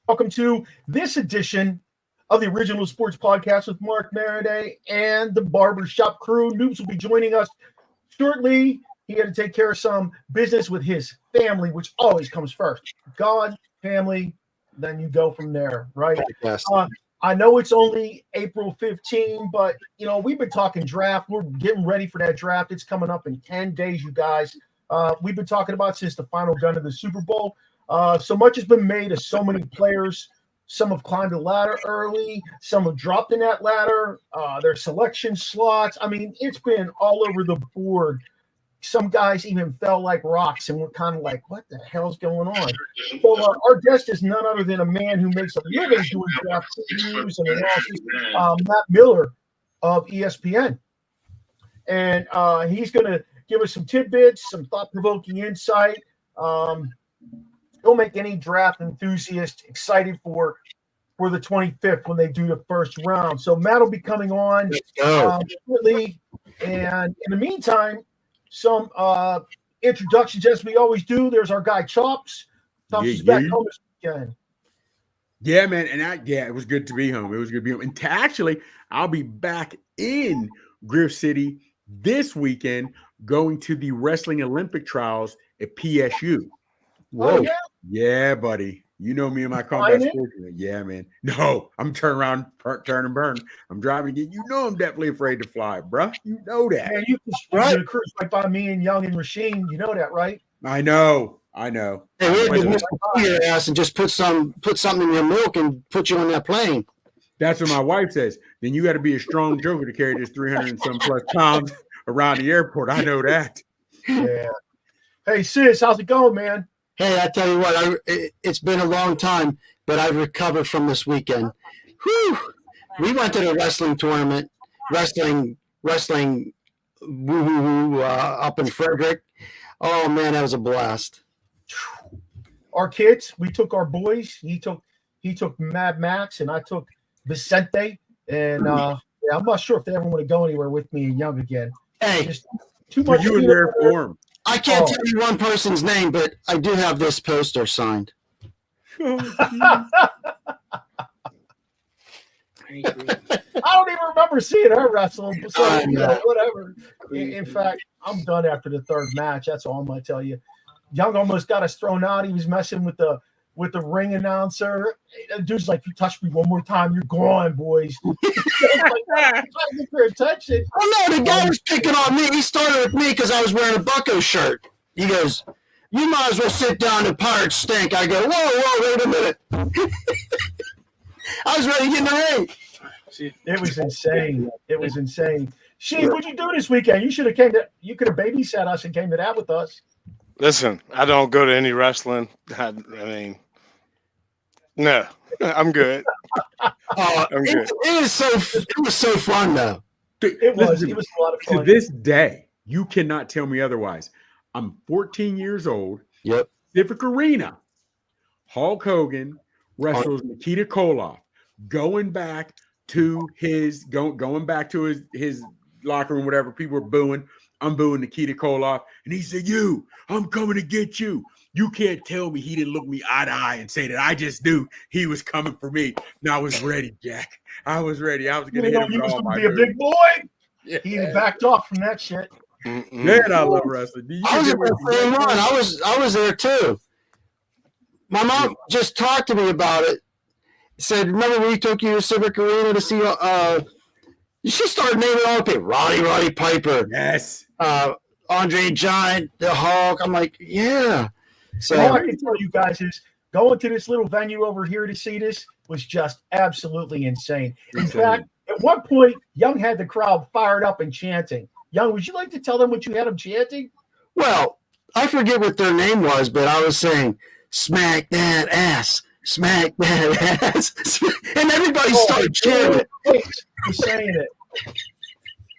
Welcome to this edition of the Original Sports Podcast with Mark Maradei and the Barbershop crew. Noobs will be joining us shortly. He had to take care of some business with his family, which always comes first. God, family, then you go from there, right? Yes. I know it's only April 15, but, we've been talking draft. We're getting ready for that draft. It's coming up in 10 days, you guys. We've been talking about since the final gun of the Super Bowl. So much has been made of so many players. Some have climbed the ladder early. Some have dropped in that ladder. Their selection slots. I mean, it's been all over the board. Some guys even fell like rocks, and we're kind of like, what the hell's going on? So our guest is none other than a man who makes a living doing draft news and analysis, Matt Miller of ESPN. And he's going to give us some tidbits, some thought-provoking insight. He'll make any draft enthusiast excited for the 25th when they do the first round. So Matt will be coming on shortly. And in the meantime, some introductions as we always do. There's our guy Chops. Chops is back home this weekend. Yeah, man. And it was good to be home. It was good to be home. And actually, I'll be back in Griff City this weekend going to the Wrestling Olympic trials at PSU. Whoa. Oh, yeah? Yeah, buddy. You know me and my combat sports. Yeah, man. No, I'm turning around, turn and burn. I'm driving again. You know I'm definitely afraid to fly, bruh. You know that. Man, you can cruise right by me and Young and Rasheen. You know that, right? I know. Hey, we had to your ass and just put something in your milk and put you on that plane. That's what my wife says. Then you got to be a strong joker to carry this 300 and some plus pounds around the airport. I know that. Yeah. Hey, sis, how's it going, man? Hey, I tell you what, it's been a long time, but I've recovered from this weekend. Whew. We went to the wrestling tournament, wrestling up in Frederick. Oh, man, that was a blast. Our kids, we took our boys. He took Mad Max, and I took Vicente. And I'm not sure if they ever want to go anywhere with me and Young again. Hey, just too much. You in their form. I can't tell you one person's name, but I do have this poster signed. I don't even remember seeing her wrestle. So, whatever. In fact, I'm done after the third match. That's all I'm going to tell you. Young almost got us thrown out. He was messing with the ring announcer. The dude's like, "You touch me one more time, you're gone, boys." Attention. Oh no, the guy was picking on me. He started with me because I was wearing a Bucko shirt. He goes, "You might as well sit down and pirate stink." I go, "Whoa, wait a minute." I was ready to get in the ring. It was insane. Sheen, what'd you do this weekend? You could have babysat us and came to that with us. Listen, I don't go to any wrestling. I mean, no, I'm good. I'm good. It was so fun though. It was a lot of fun. To this day, you cannot tell me otherwise. I'm 14 years old. Yep. Pacific Arena. Hulk Hogan wrestles Nikita Koloff. Going back to his locker room, whatever. People were booing. I'm booing Nikita Koloff. And he said, I'm coming to get you. You can't tell me he didn't look me eye to eye and say that I just knew he was coming for me. And I was ready, Jack. I was ready. I was going to hit him with all my moves. He was going to be a big boy. Yeah. He backed off from that shit. Man, I love wrestling. I was there too. My mom just talked to me about it. Said, "Remember we took you to Civic Arena to see?" She started naming all the people. Roddy Piper. Yes. Andre Giant, the Hulk. I'm like, yeah. So all I can tell you guys is going to this little venue over here to see this was just absolutely insane. In fact, at one point, Young had the crowd fired up and chanting. Young, would you like to tell them what you had them chanting? Well, I forget what their name was, but I was saying, "Smack that ass, smack that ass," and everybody started cheering. He's saying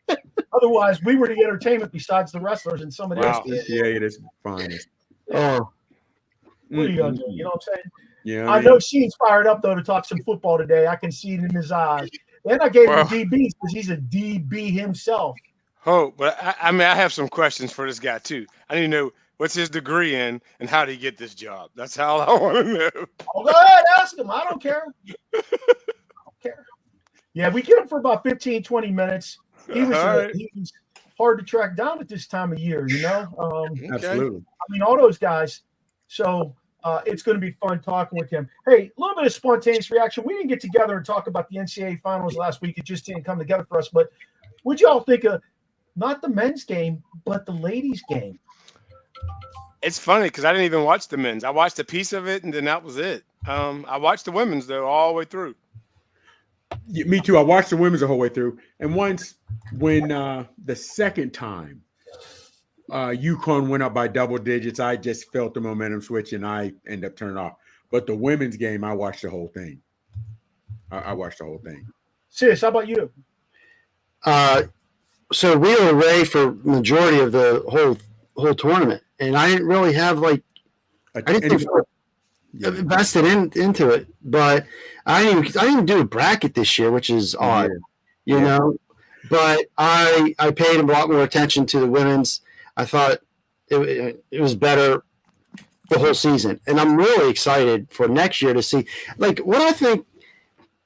it. Otherwise, we were the entertainment besides the wrestlers and somebody else. Yeah, it is fine. Oh, what are you gonna do? You know what I'm saying? Yeah. I know Sheen's fired up though to talk some football today. I can see it in his eyes. Then I gave him DB because he's a DB himself. Oh, but I have some questions for this guy too. I need to know What's his degree in, and how did he get this job? That's how I want to know. Oh, go ahead, ask him. I don't care. Yeah, we get him for about 15, 20 minutes. He was hard to track down at this time of year, Okay. Absolutely. I mean, all those guys. So it's going to be fun talking with him. Hey, a little bit of spontaneous reaction. We didn't get together and talk about the NCAA finals last week. It just didn't come together for us. But what'd y'all think of not the men's game, but the ladies' game? It's funny because I didn't even watch the men's. I watched a piece of it, and then that was it. I watched the women's, though, all the way through. Yeah, me too. I watched the women's the whole way through. And once when the second time UConn went up by double digits, I just felt the momentum switch and I ended up turning off. But the women's game, I watched the whole thing. I watched the whole thing. Sis, how about you? So we were away for majority of the whole tournament, and I didn't really have I didn't think invested into it, but I didn't even do a bracket this year, which is odd, you know. But I paid a lot more attention to the women's. I thought it was better the whole season, and I'm really excited for next year to see. What I think,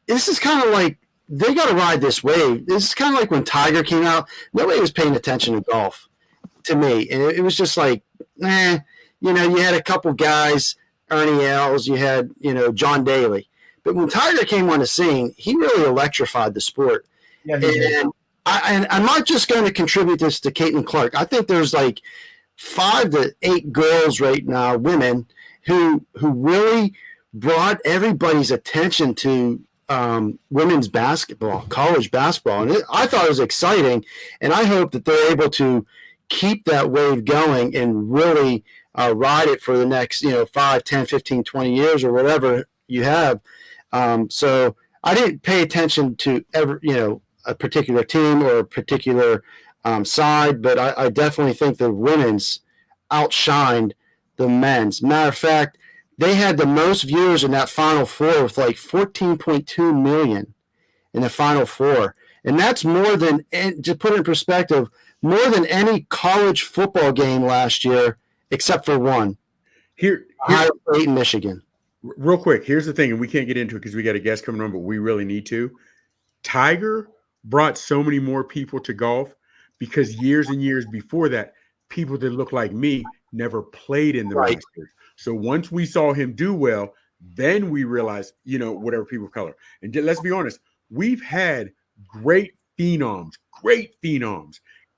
this is kind of like they got to ride this wave. This is kind of like when Tiger came out. Nobody was paying attention to golf, to me, and it was just like, you had a couple guys. Ernie Els, you had, John Daly. But when Tiger came on the scene, he really electrified the sport. Yeah, and I'm not just going to contribute this to Caitlin Clark. I think there's 5 to 8 girls right now, women, who really brought everybody's attention to women's basketball, college basketball. And I thought it was exciting, and I hope that they're able to keep that wave going and really ride it for the next 5, 10, 15, 20 years or whatever you have. So I didn't pay attention to a particular team or a particular side, but I definitely think the women's outshined the men's. Matter of fact, they had the most viewers in that Final Four with 14.2 million in the Final Four. And that's more than, to put it in perspective, more than any college football game last year, except for one. Here Ohio State and Michigan. Real quick, here's the thing, and we can't get into it because we got a guest coming on, but we really need to. Tiger brought so many more people to golf because years and years before that, people that look like me never played in the Masters. So once we saw him do well, then we realized, whatever people of color. And let's be honest, we've had great phenoms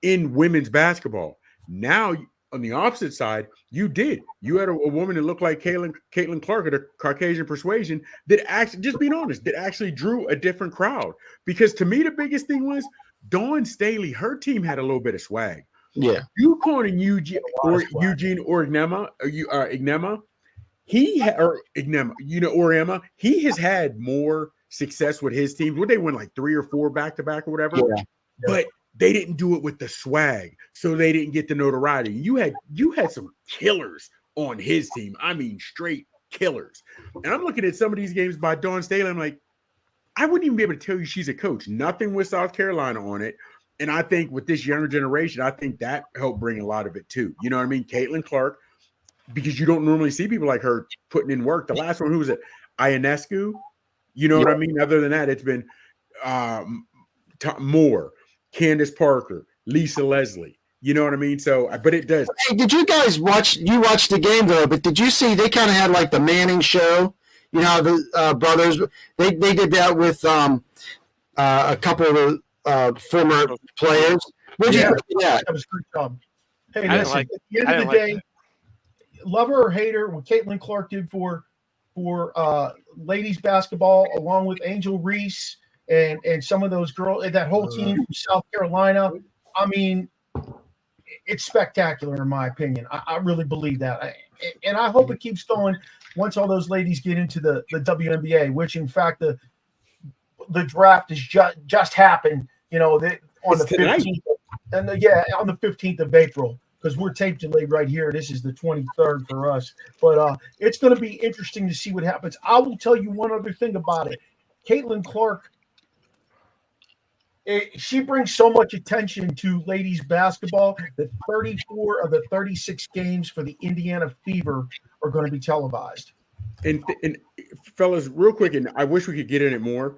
in women's basketball. Now, on the opposite side, you had a woman that looked like Caitlin Clark of the Caucasian persuasion that actually, just being honest, that actually drew a different crowd. Because to me, the biggest thing was Dawn Staley, her team had a little bit of swag. Yeah. UConn and Eugene Ignema, he has had more success with his teams. Would they win 3 or 4 back-to-back or whatever? Yeah. But they didn't do it with the swag, so they didn't get the notoriety. You had some killers on his team. I mean, straight killers. And I'm looking at some of these games by Dawn Staley. I'm like, I wouldn't even be able to tell you she's a coach. Nothing with South Carolina on it. And I think with this younger generation, I think that helped bring a lot of it too. You know what I mean? Caitlin Clark, because you don't normally see people like her putting in work. The last one, who was it? Ionescu. You know what I mean? Other than that, it's been Moore, Candace Parker, Lisa Leslie. You know what I mean? So, but it does. Hey, did you guys watch? You watched the game though, but did you see they kind of had the Manning show? The brothers. They did that with a couple of the former players. What did you think of that? That was a great job. Hey, listen, at the end of the day, love her or hate her, what Caitlin Clark did for ladies basketball, along with Angel Reese and some of those girls, that whole team from South Carolina. I mean, it's spectacular in my opinion. I really believe that. And I hope it keeps going once all those ladies get into the WNBA, which in fact the draft has just happened, on the 15th. And on the 15th of April, because we're taped delayed right here. This is the 23rd for us. But it's going to be interesting to see what happens. I will tell you one other thing about it. Caitlin Clark She brings so much attention to ladies basketball that 34 of the 36 games for the Indiana Fever are going to be televised. And fellas, real quick, and I wish we could get in it more.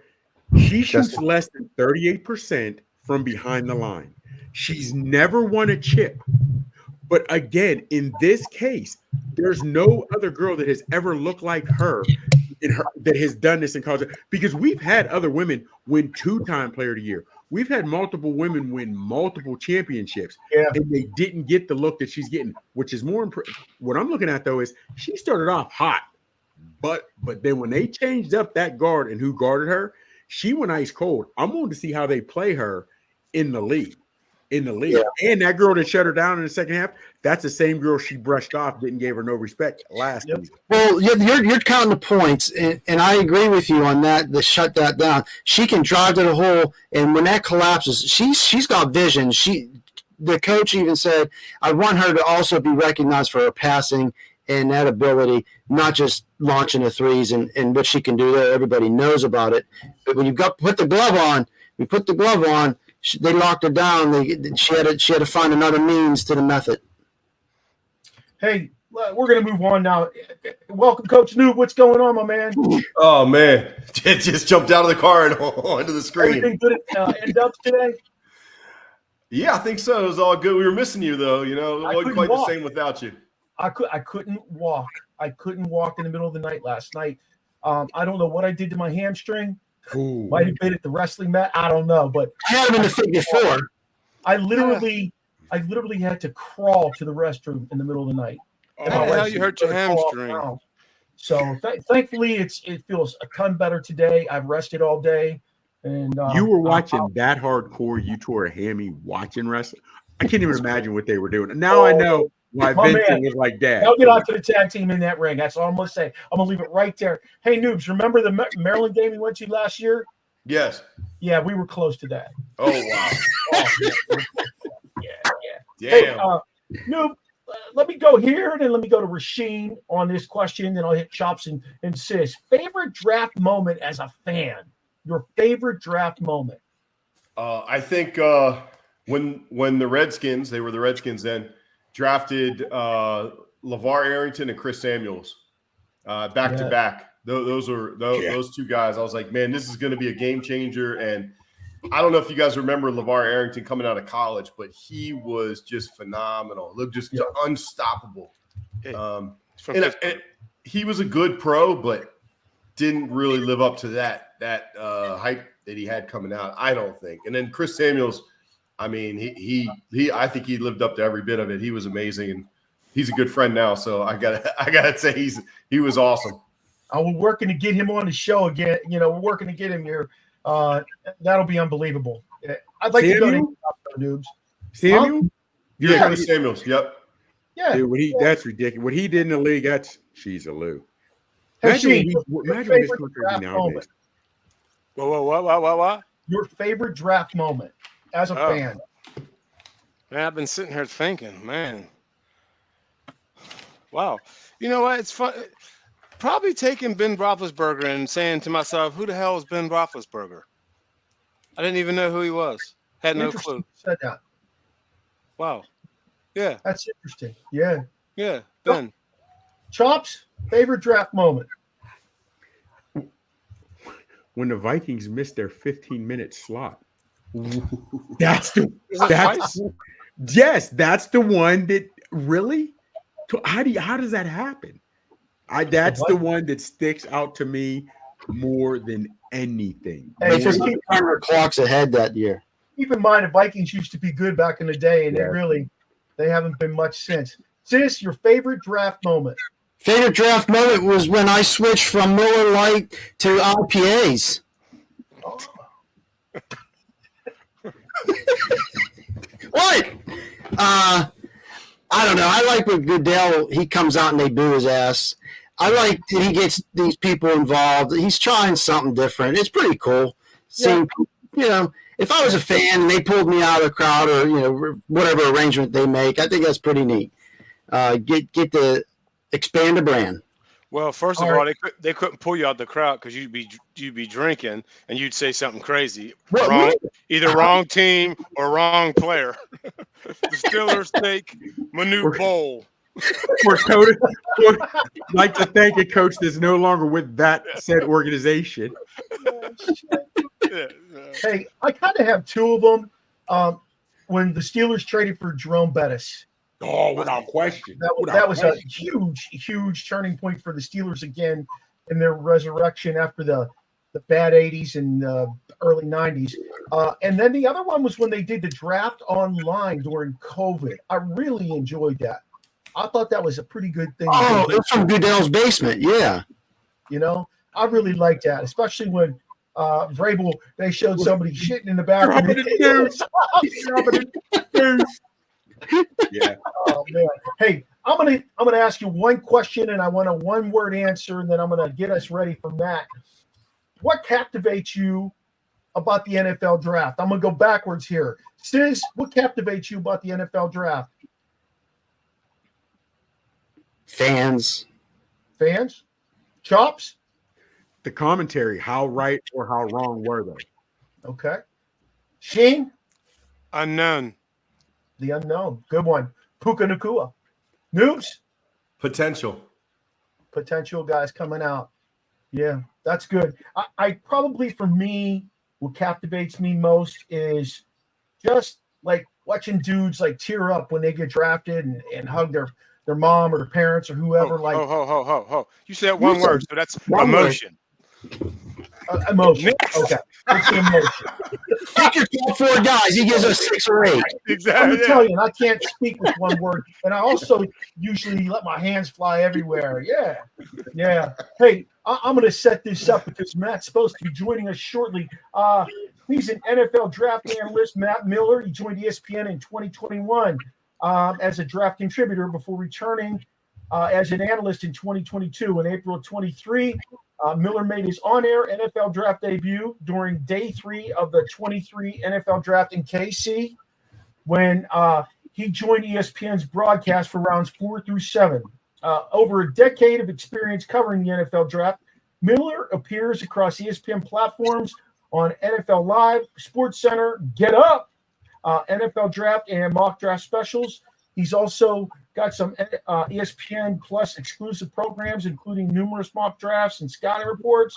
She shoots less than 38% from behind the line. She's never won a chip. But again, in this case, there's no other girl that has ever looked like her that has done this in college. Because we've had other women win 2-time player of the year. We've had multiple women win multiple championships, and they didn't get the look that she's getting, which is more what I'm looking at, though, is she started off hot. But then when they changed up that guard and who guarded her, she went ice cold. I'm going to see how they play her in the league. Yeah. And that girl that shut her down in the second half, that's the same girl she brushed off, didn't give her no respect last season. Well, you're counting the points, and I agree with you on that, to shut that down. She can drive to the hole, and when that collapses, she's got vision. The coach even said, I want her to also be recognized for her passing and that ability, not just launching the threes and what she can do there. Everybody knows about it. But when you put the glove on, they locked her down. She had to find another means to the method. Hey, we're going to move on now. Welcome, Coach Noob. What's going on, my man? Oh, man. It just jumped out of the car and onto the screen. Everything good at End-Ups today? Yeah, I think so. It was all good. We were missing you, though. It wasn't quite the same without you. I couldn't walk. I couldn't walk in the middle of the night last night. I don't know what I did to my hamstring. Ooh. Might have been at the wrestling mat. I don't know, but I had him in the figure 4. I literally had to crawl to the restroom in the middle of the night. Oh, how the hell you hurt your hamstring? So thankfully, it feels a ton better today. I've rested all day, and you were watching that hardcore. You tore a hammy watching wrestling. I can't even imagine what they were doing. Now I know why Vincent was like that. I'll get out to the tag team in that ring. That's all I'm going to say. I'm going to leave it right there. Hey, Noobs, remember the Maryland game we went to last year? Yes. Yeah, we were close to that. Oh, wow. Yeah. Damn. Hey, Noob, let me go here, and then let me go to Rasheen on this question, then I'll hit Chops and Sis. Favorite draft moment as a fan? Your favorite draft moment? I think when the Redskins, they were the Redskins then, drafted LeVar Arrington and Chris Samuels back to back. Those two guys. I was like, man, this is going to be a game changer. And I don't know if you guys remember LeVar Arrington coming out of college, but he was just phenomenal. Looked just unstoppable. And he was a good pro, but didn't really live up to that hype that he had coming out, I don't think. And then Chris Samuels, I mean, he I think he lived up to every bit of it. He was amazing, and he's a good friend now. So I gotta say he was awesome. We're working to get him on the show again. We're working to get him here. That'll be unbelievable. I'd like to go to Noobs. Samuel? Yeah, Chris Samuels. Yep. Yeah. Dude, that's ridiculous. What he did in the league, she's a Lou. Imagine what this country is nowadays. What? Your favorite draft moment as a fan? Man, I've been sitting here thinking, man. Wow. You know what? It's fun. Probably taking Ben Roethlisberger and saying to myself, who the hell is Ben Roethlisberger? I didn't even know who he was. Had no clue. You said that. Wow. Yeah. That's interesting. Yeah. Yeah. Ben. Chops, favorite draft moment? When the Vikings missed their 15-minute slot. That's the one that really. How does that happen? That's the one that sticks out to me more than anything. They just keep turning their clocks ahead that year. Keep in mind, the Vikings used to be good back in the day, and they haven't been much since. Sis, your favorite draft moment? Favorite draft moment was when I switched from Miller Lite to IPAs. Oh. What? I don't know. I like when Goodell, he comes out and they boo his ass. I like that he gets these people involved. He's trying something different. It's pretty cool. Seeing, if I was a fan and they pulled me out of the crowd or, whatever arrangement they make, I think that's pretty neat. Get to expand the brand. Well, first of all, they couldn't pull you out the crowd because you'd be drinking and you'd say something crazy. Either wrong team or wrong player. The Steelers take Manute Bowl. For Coach, like to thank a coach that's no longer with that said organization. Hey, I kind of have two of them. When the Steelers traded for Jerome Bettis. Oh, without question. That was a huge turning point for the Steelers again in their resurrection after the bad 80s and early 90s. And then the other one was when they did the draft online during COVID. I really enjoyed that. I thought that was a pretty good thing. Oh, it's from Goodell's basement. Yeah. You know, I really liked that, especially when Vrabel, they showed somebody shitting in the bathroom. Yeah. Oh man. Hey, I'm gonna ask you one question, and I want a one-word answer, and then I'm gonna get us ready for Matt. What captivates you about the NFL draft? I'm gonna go backwards here. Sis, what captivates you about the NFL draft? Fans. Chops? The commentary, how right or how wrong were they? Okay. Sheen? Unknown. The unknown. Good one. Puka Nakua. Noobs? Potential Guys coming out. Yeah, that's good. I probably, for me, what captivates me most is just like watching dudes like tear up when they get drafted and hug their mom or their parents or whoever. Ho. You said one word, so that's emotion. Emotion. Okay. It's an emotion. Take your top 4 guys. He gives us 6 or 8. I'm Exactly. telling you, I can't speak with one word. And I also usually let my hands fly everywhere. Yeah. Hey, I'm going to set this up because Matt's supposed to be joining us shortly. He's an NFL draft analyst, Matt Miller. He joined ESPN in 2021 as a draft contributor before returning as an analyst in 2022. In April of 23, Miller made his on-air NFL draft debut during day 3 of the 23 NFL draft in KC when he joined ESPN's broadcast for rounds 4 through 7. Over a decade of experience covering the NFL draft, Miller appears across ESPN platforms on NFL Live, SportsCenter, Get Up, NFL Draft, and mock draft specials. He's also got some ESPN Plus exclusive programs, including numerous mock drafts and scouting reports.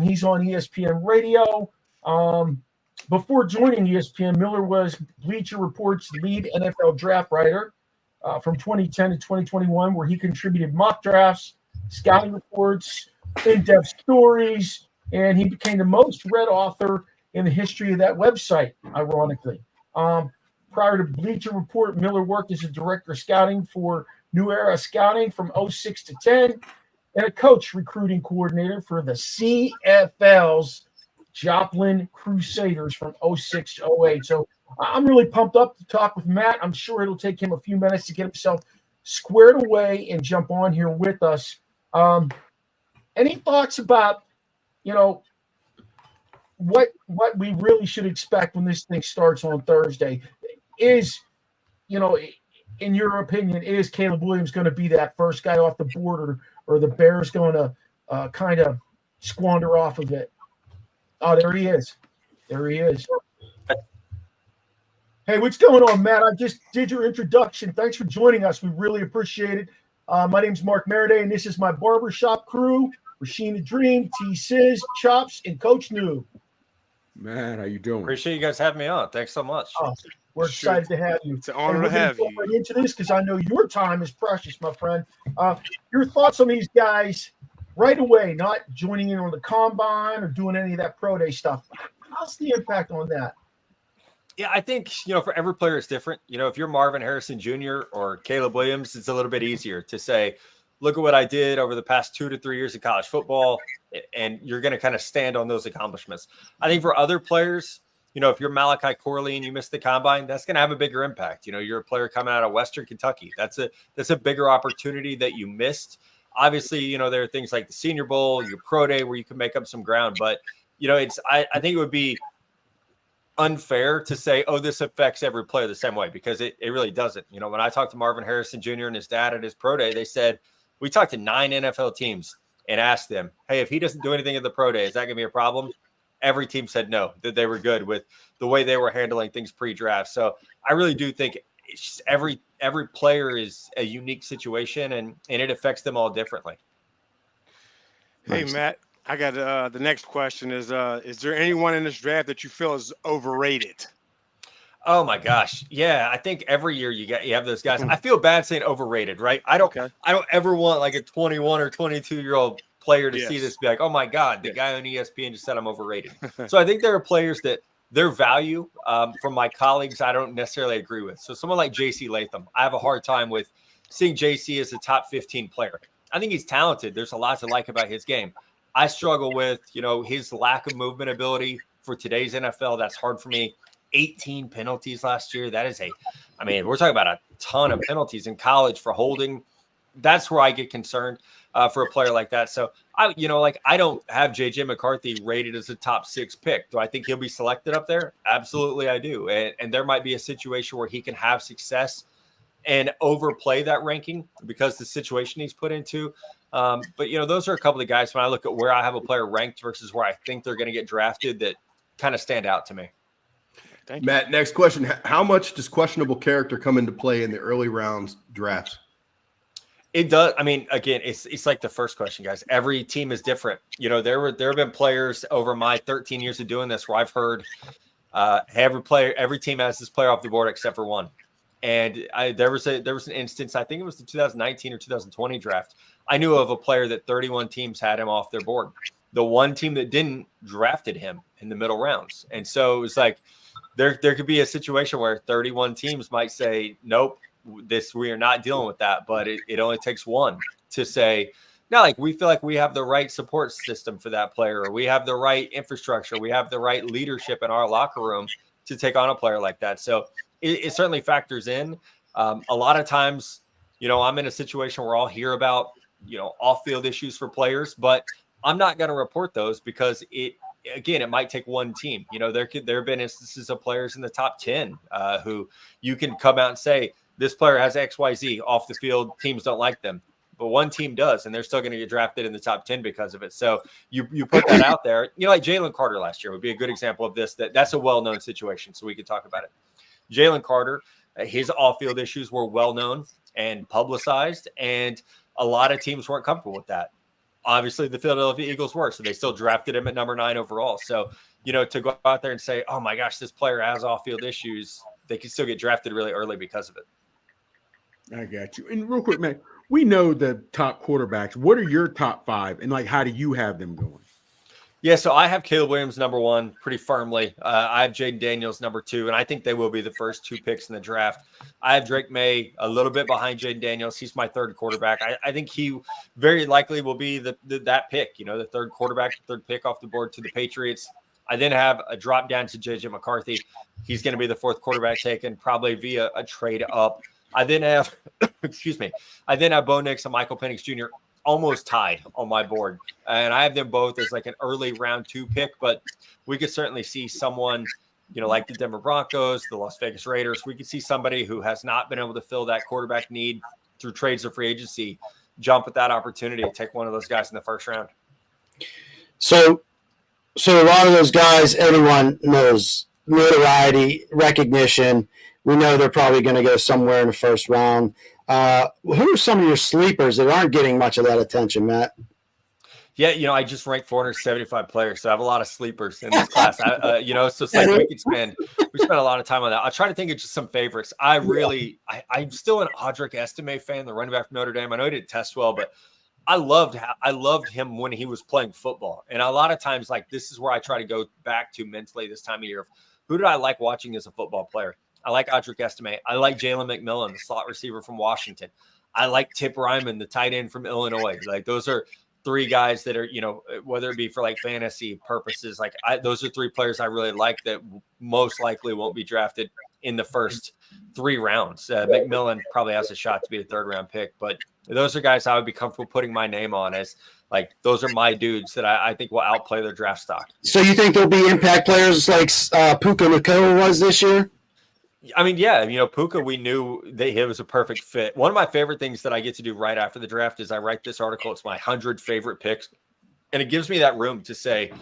He's on ESPN Radio. Before joining ESPN, Miller was Bleacher Report's lead NFL draft writer from 2010 to 2021, where he contributed mock drafts, scouting reports, in-depth stories, and he became the most read author in the history of that website, ironically. Prior to Bleacher Report, Miller worked as a director of scouting for New Era Scouting from 06 to 10 and a coach recruiting coordinator for the CFL's Joplin Crusaders from 06 to 08. So I'm really pumped up to talk with Matt. I'm sure it'll take him a few minutes to get himself squared away and jump on here with us. Any thoughts about, what we really should expect when this thing starts on Thursday? Is, in your opinion, is Caleb Williams going to be that first guy off the board, or the Bears going to kind of squander off of it? Oh, there he is. Hey, what's going on, Matt? I just did your introduction. Thanks for joining us. We really appreciate it. My name's Mark Maradei, and this is my Barbershop crew. Rasheen the Dream, T-Sizz, Chops, and Coach Noob. Man, how you doing? Appreciate you guys having me on. Thanks so much. We're excited to have you. It's an honor to have you. Right into this because I know your time is precious, my friend. Your thoughts on these guys right away, not joining in on the combine or doing any of that pro day stuff. How's the impact on that? Yeah, I think, for every player it's different. If you're Marvin Harrison Jr. or Caleb Williams, it's a little bit easier to say, look at what I did over the past 2 to 3 years of college football, and you're going to kind of stand on those accomplishments. I think for other players, if you're Malachi Corley and you missed the combine, that's going to have a bigger impact. You're a player coming out of Western Kentucky. That's a bigger opportunity that you missed. Obviously, there are things like the Senior Bowl, your pro day where you can make up some ground. But, I think it would be unfair to say, oh, this affects every player the same way, because it really doesn't. When I talked to Marvin Harrison Jr. and his dad at his pro day, they said, We talked to 9 NFL teams and asked them, hey, if he doesn't do anything at the pro day, is that going to be a problem? Every team said no, that they were good with the way they were handling things pre-draft. So I really do think it's just every player is a unique situation, and it affects them all differently. Hey, Matt, I got the next question is there anyone in this draft that you feel is overrated? Oh my gosh. Yeah. I think every year you have those guys. I feel bad saying overrated, right? I don't ever want like a 21 or 22-year-old player to see this be like, oh my God, the guy on ESPN just said I'm overrated. So I think there are players that their value from my colleagues, I don't necessarily agree with. So someone like JC Latham, I have a hard time with seeing JC as a top 15 player. I think he's talented. There's a lot to like about his game. I struggle with, his lack of movement ability for today's NFL. That's hard for me. 18 penalties last year. That is we're talking about a ton of penalties in college for holding. That's where I get concerned for a player like that. So I don't have JJ McCarthy rated as a top 6 pick. Do I think he'll be selected up there? Absolutely, I do. And there might be a situation where he can have success and overplay that ranking because the situation he's put into. But those are a couple of guys when I look at where I have a player ranked versus where I think they're going to get drafted that kind of stand out to me. Thank you. Matt, next question. How much does questionable character come into play in the early rounds drafts? It does. I mean, again, it's like the first question, guys. Every team is different. There have been players over my 13 years of doing this where I've heard every team has this player off the board except for one. And there was an instance, I think it was the 2019 or 2020 draft. I knew of a player that 31 teams had him off their board. The one team that didn't drafted him in the middle rounds. And so it was like, there could be a situation where 31 teams might say, nope, we are not dealing with that. But it only takes one to say, no, like we feel like we have the right support system for that player, or we have the right infrastructure, we have the right leadership in our locker room to take on a player like that. So it certainly factors in. A lot of times, I'm in a situation where I'll hear about, off-field issues for players, but I'm not going to report those because it might take one team. There have been instances of players in the top 10 who you can come out and say, this player has XYZ off the field. Teams don't like them, but one team does, and they're still going to get drafted in the top 10 because of it. So you put that out there, like Jalen Carter last year would be a good example of this. That's a well-known situation. So we could talk about it. Jalen Carter, his off-field issues were well-known and publicized, and a lot of teams weren't comfortable with that. Obviously, the Philadelphia Eagles were, so they still drafted him at number 9 overall. So, to go out there and say, oh my gosh, this player has off-field issues, they can still get drafted really early because of it. I got you. And real quick, man, we know the top quarterbacks. What are your top 5, and how do you have them going? Yeah, so I have Caleb Williams number 1 pretty firmly. I have Jaden Daniels number 2, and I think they will be the first 2 picks in the draft. I have Drake May a little bit behind Jaden Daniels. He's my 3rd quarterback. I think he very likely will be that pick, the 3rd quarterback, 3rd pick off the board to the Patriots. I then have a drop down to JJ McCarthy. He's going to be the 4th quarterback taken, probably via a trade up. I then have, Bo Nix and Michael Penix Jr. almost tied on my board. And I have them both as like an early round 2 pick, but we could certainly see someone, like the Denver Broncos, the Las Vegas Raiders. We could see somebody who has not been able to fill that quarterback need through trades or free agency jump at that opportunity to take one of those guys in the 1st round. So a lot of those guys, everyone knows notoriety, recognition. We know they're probably going to go somewhere in the 1st round. Who are some of your sleepers that aren't getting much of that attention, Matt? Yeah, I just ranked 475 players, so I have a lot of sleepers in this class. So it's like we spend a lot of time on that. I'll try to think of just some favorites. I'm still an Audric Estime fan, the running back from Notre Dame. I know he didn't test well, but I loved him when he was playing football. And a lot of times, this is where I try to go back to mentally this time of year. Who did I like watching as a football player? I like Audric Estime. I like Jalen McMillan, the slot receiver from Washington. I like Tip Ryman, the tight end from Illinois. Those are 3 guys that are, whether it be for fantasy purposes, those are 3 players I really like that most likely won't be drafted in the first 3 rounds. McMillan probably has a shot to be a 3rd round pick, but those are guys I would be comfortable putting my name on as those are my dudes that I think will outplay their draft stock. So you think there'll be impact players like Puka Nacua was this year? I mean, yeah, Puka, we knew that he was a perfect fit. One of my favorite things that I get to do right after the draft is I write this article. It's my 100 favorite picks. And it gives me that room to say,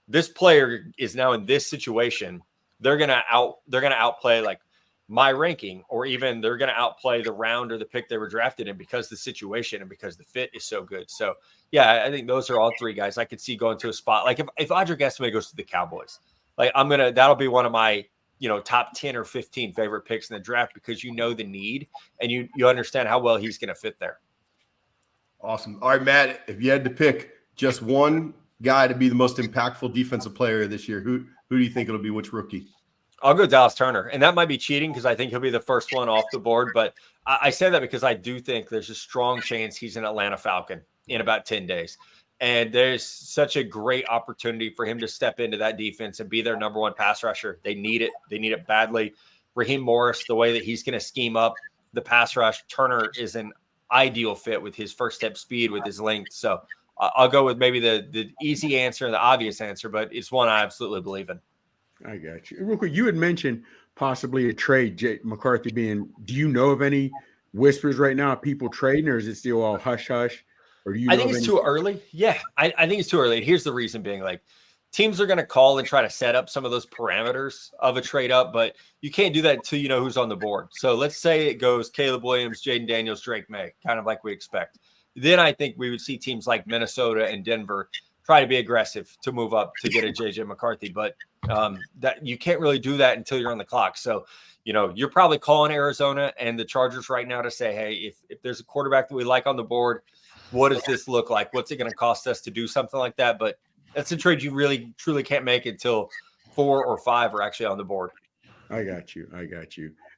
this player is now in this situation. They're going to outplay like my ranking, or even they're going to outplay the round or the pick they were drafted in because the situation and because the fit is so good. So yeah, I think those are all three guys I could see going to a spot. Like if Audric Estime goes to the Cowboys, like that'll be one of my, top 10 or 15 favorite picks in the draft, because the need and you understand how well he's going to fit there. Awesome. All right, Matt, if you had to pick just one guy to be the most impactful defensive player this year, who do you think it'll be? Which rookie? I'll go Dallas Turner, and that might be cheating because I think he'll be the first one off the board. But I say that because I do think there's a strong chance he's an Atlanta Falcon in about 10 days. And there's such a great opportunity for him to step into that defense and be their number one pass rusher. They need it. They need it badly. Raheem Morris, the way that he's going to scheme up the pass rush, Turner is an ideal fit with his first step speed, with his length. So I'll go with maybe the easy answer, the obvious answer, but it's one I absolutely believe in. I got you. Real quick, you had mentioned possibly a trade, McCarthy being. Do you know of any whispers right now of people trading, or is it still all hush hush? Or do you? I think it's too early. Yeah, I think it's too early. And here's the reason being: like, teams are going to call and try to set up some of those parameters of a trade up, but you can't do that until you know who's on the board. So let's say it goes Caleb Williams, Jaden Daniels, Drake May, kind of like we expect. Then I think we would see teams like Minnesota and Denver try to be aggressive to move up to get a JJ McCarthy, but that you can't really do that until you're on the clock. So, you're probably calling Arizona and the Chargers right now to say, hey, if there's a quarterback that we like on the board, what does this look like? What's it going to cost us to do something like that? But that's a trade you really, truly can't make until 4 or 5 are actually on the board. I got you.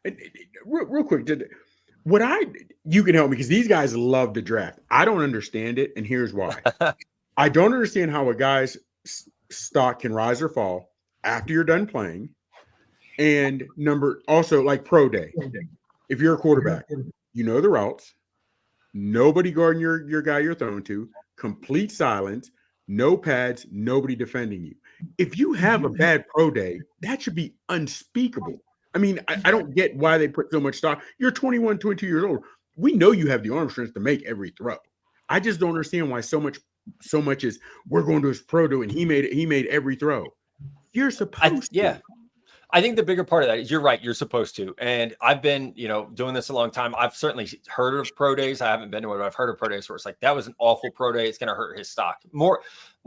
And real quick, you can help me because these guys love to draft. I don't understand it, and here's why. I don't understand how a guy's stock can rise or fall after you're done playing. And also like pro day. If you're a quarterback, you know the routes, nobody guarding your guy you're throwing to, complete silence, no pads, nobody defending you. If you have a bad pro day, that should be unspeakable. I mean, I don't get why they put so much stock. You're 21, 22 years old. We know you have the arm strength to make every throw. I just don't understand why so much is we're going to his pro day and he made every throw. You're supposed to. Yeah. I think the bigger part of that is you're right. You're supposed to. And I've been, doing this a long time. I've certainly heard of pro days. I haven't been to one, but I've heard of pro days where it's like, that was an awful pro day. It's going to hurt his stock. More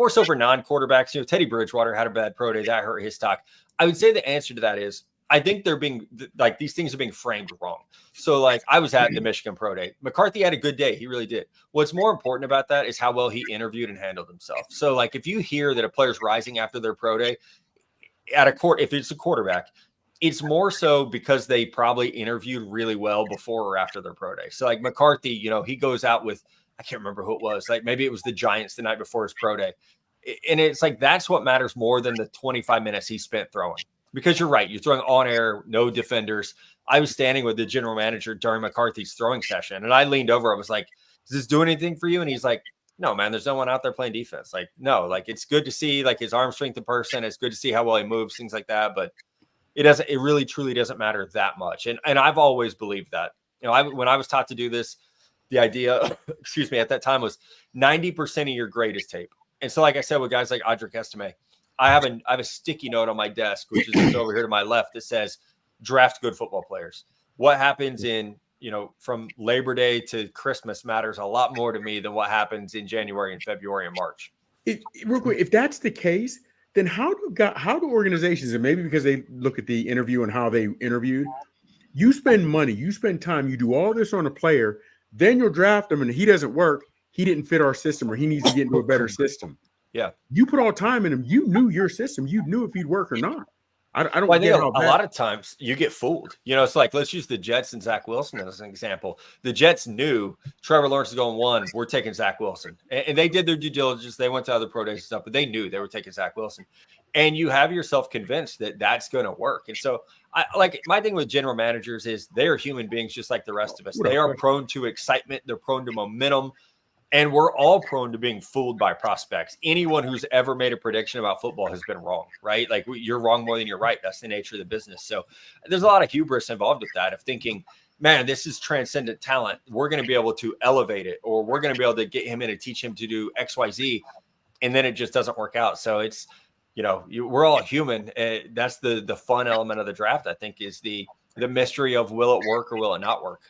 so for non-quarterbacks. Teddy Bridgewater had a bad pro day. That hurt his stock. I would say the answer to that is, I think they're being like, these things are being framed wrong. So like I was at the Michigan pro day. McCarthy had a good day. He really did. What's more important about that is how well he interviewed and handled himself. So like, if you hear that a player's rising after their pro day, if it's a quarterback, it's more so because they probably interviewed really well before or after their pro day. So like McCarthy, he goes out with, I can't remember who it was. Like maybe it was the Giants the night before his pro day. And it's like, that's what matters more than the 25 minutes he spent throwing, because you're right. You're throwing on air, no defenders. I was standing with the general manager during McCarthy's throwing session, and I leaned over. I was like, does this do anything for you? And he's like, no, man, there's no one out there playing defense. Like, no, like it's good to see like his arm strength in person. It's good to see how well he moves, things like that. But it really truly doesn't matter that much. And I've always believed that. When I was taught to do this, the idea, excuse me, at that time was 90% of your grade is tape. And so, like I said, with guys like Audric Estime, I have a sticky note on my desk, which is just over here to my left, that says draft good football players. What happens in, from Labor Day to Christmas matters a lot more to me than what happens in January and February and March. Real quick, if that's the case, then how do organizations, and maybe because they look at the interview and how they interviewed, you spend money, you spend time, you do all this on a player, then you'll draft him and he doesn't work, he didn't fit our system, or he needs to get into a better system. Yeah. You put all time in him. You knew your system. You knew if he'd work or not. I don't well, get a lot of times you get fooled. It's like, let's use the Jets and Zach Wilson as an example. The Jets knew Trevor Lawrence is going 1. We're taking Zach Wilson. And they did their due diligence. They went to other pro days and stuff, but they knew they were taking Zach Wilson. And you have yourself convinced that that's going to work. And so my thing with general managers is they are human beings just like the rest of us. They are prone to excitement. They're prone to momentum. And we're all prone to being fooled by prospects. Anyone who's ever made a prediction about football has been wrong, right? Like you're wrong more than you're right. That's the nature of the business. So there's a lot of hubris involved with that, of thinking, man, this is transcendent talent. We're going to be able to elevate it, or we're going to be able to get him in and teach him to do X, Y, Z. And then it just doesn't work out. So it's, we're all human. That's the fun element of the draft, I think, is the mystery of will it work or will it not work?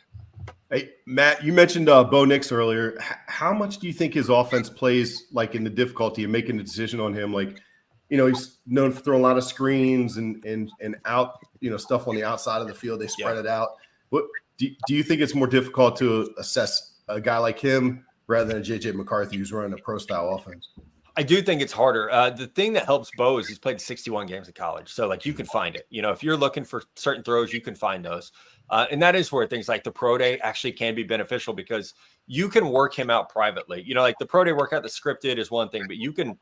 Hey, Matt, you mentioned Bo Nix earlier. How much do you think his offense plays like in the difficulty of making a decision on him? Like, he's known for throwing a lot of screens and out, stuff on the outside of the field. They spread it out. What do you think it's more difficult to assess a guy like him rather than JJ McCarthy, who's running a pro style offense? I do think it's harder. The thing that helps Bo is he's played 61 games in college. So like you can find it, if you're looking for certain throws, you can find those. And that is where things like the pro day actually can be beneficial, because you can work him out privately. Like the pro day workout, the scripted is one thing, but you can,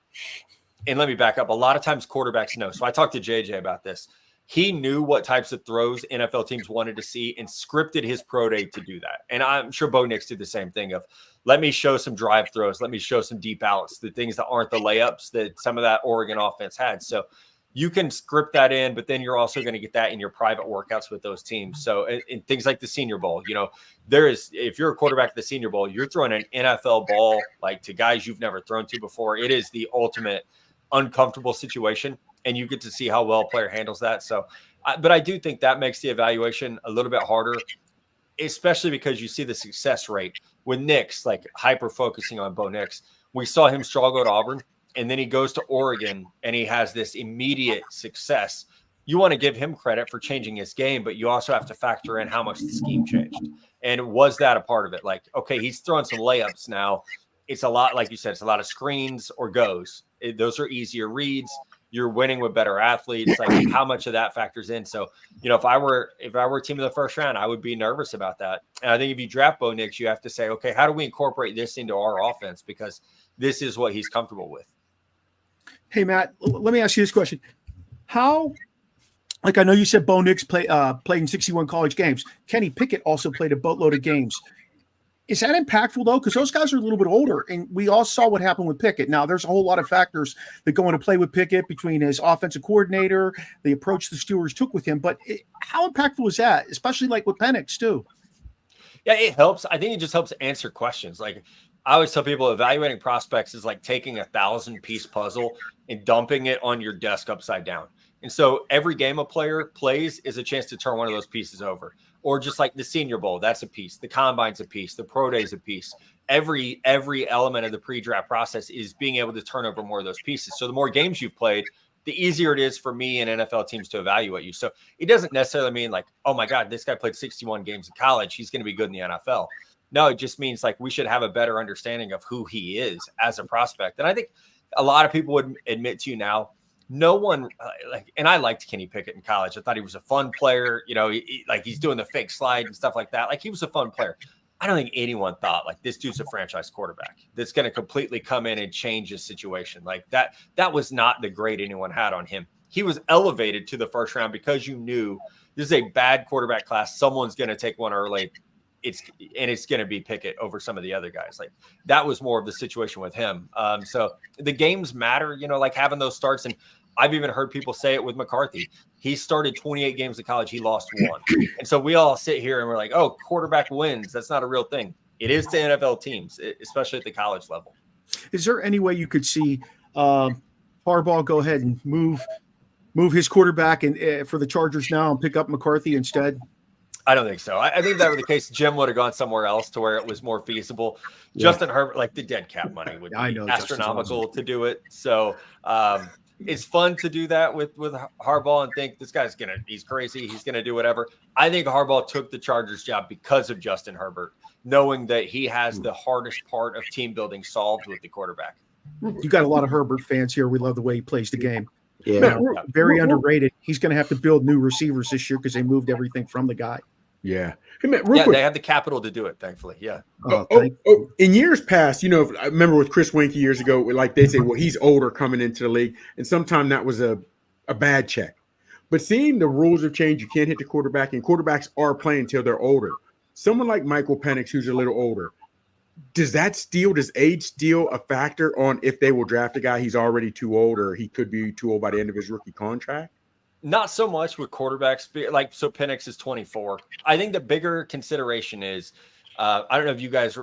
and let me back up. A lot of times quarterbacks know. So I talked to JJ about this. He knew what types of throws NFL teams wanted to see and scripted his pro day to do that. And I'm sure Bo Nix did the same thing of, let me show some drive throws. Let me show some deep outs, the things that aren't the layups that some of that Oregon offense had. So you can script that in, but then you're also going to get that in your private workouts with those teams. So in things like the Senior Bowl, if you're a quarterback at the Senior Bowl, you're throwing an NFL ball like to guys you've never thrown to before. It is the ultimate uncomfortable situation, and you get to see how well a player handles that. So, but I do think that makes the evaluation a little bit harder, especially because you see the success rate with Nix, like hyper focusing on Bo Nix. We saw him struggle at Auburn, and then he goes to Oregon and he has this immediate success. You want to give him credit for changing his game, but you also have to factor in how much the scheme changed. And was that a part of it? Like, okay, he's throwing some layups now. It's a lot, like you said, it's a lot of screens or goes. Those are easier reads. You're winning with better athletes. Like how much of that factors in? So, if I were a team in the first round, I would be nervous about that. And I think if you draft Bo Nix, you have to say, okay, how do we incorporate this into our offense? Because this is what he's comfortable with. Hey, Matt, let me ask you this question. How, I know you said Bo Nix played in 61 college games. Kenny Pickett also played a boatload of games. Is that impactful, though? Because those guys are a little bit older, and we all saw what happened with Pickett. Now, there's a whole lot of factors that go into play with Pickett, between his offensive coordinator, the approach the Steelers took with him. But how impactful is that, especially like with Penix, too? Yeah, it helps. I think it just helps answer questions. Like I always tell people, evaluating prospects is like taking 1,000-piece puzzle and dumping it on your desk upside down. And so every game a player plays is a chance to turn one of those pieces over. Or just like the Senior Bowl, that's a piece. The Combine's a piece. The Pro Day's a piece. Every element of the pre-draft process is being able to turn over more of those pieces. So the more games you've played, the easier it is for me and NFL teams to evaluate you. So it doesn't necessarily mean like, oh my God, this guy played 61 games in college, he's going to be good in the NFL. No, it just means like we should have a better understanding of who he is as a prospect. And I think a lot of people would admit to you now, no one and I liked Kenny Pickett in college. I thought he was a fun player. He's doing the fake slide and stuff like that. Like he was a fun player. I don't think anyone thought like this dude's a franchise quarterback that's going to completely come in and change his situation. Like that was not the grade anyone had on him. He was elevated to the first round because you knew this is a bad quarterback class. Someone's going to take one early. It's going to be Pickett over some of the other guys. Like that was more of the situation with him. So the games matter, like having those starts. And I've even heard people say it with McCarthy. He started 28 games in college. He lost one. And so we all sit here and we're like, oh, quarterback wins. That's not a real thing. It is to NFL teams, especially at the college level. Is there any way you could see Harbaugh go ahead and move his quarterback and for the Chargers now and pick up McCarthy instead? I don't think so. I think if that were the case, Jim would have gone somewhere else to where it was more feasible. Yeah. Justin Herbert, like the dead cap money would be astronomical to do it. So it's fun to do that with Harbaugh and think this guy's he's crazy. He's going to do whatever. I think Harbaugh took the Chargers job because of Justin Herbert, knowing that he has the hardest part of team building solved with the quarterback. You got a lot of Herbert fans here. We love the way he plays the game. Yeah. Very underrated. He's going to have to build new receivers this year because they moved everything from the guy. Yeah. Hey, man, quick. They have the capital to do it, thankfully. Yeah. In years past, I remember with Chris Weinke years ago, like they say, well, he's older coming into the league. And sometimes that was a bad check. But seeing the rules have changed, you can't hit the quarterback, and quarterbacks are playing until they're older. Someone like Michael Penix, who's a little older, does age steal a factor on if they will draft a guy he's already too old or he could be too old by the end of his rookie contract? Not so much with quarterbacks. So Penix is 24. I think the bigger consideration is, I don't know if you guys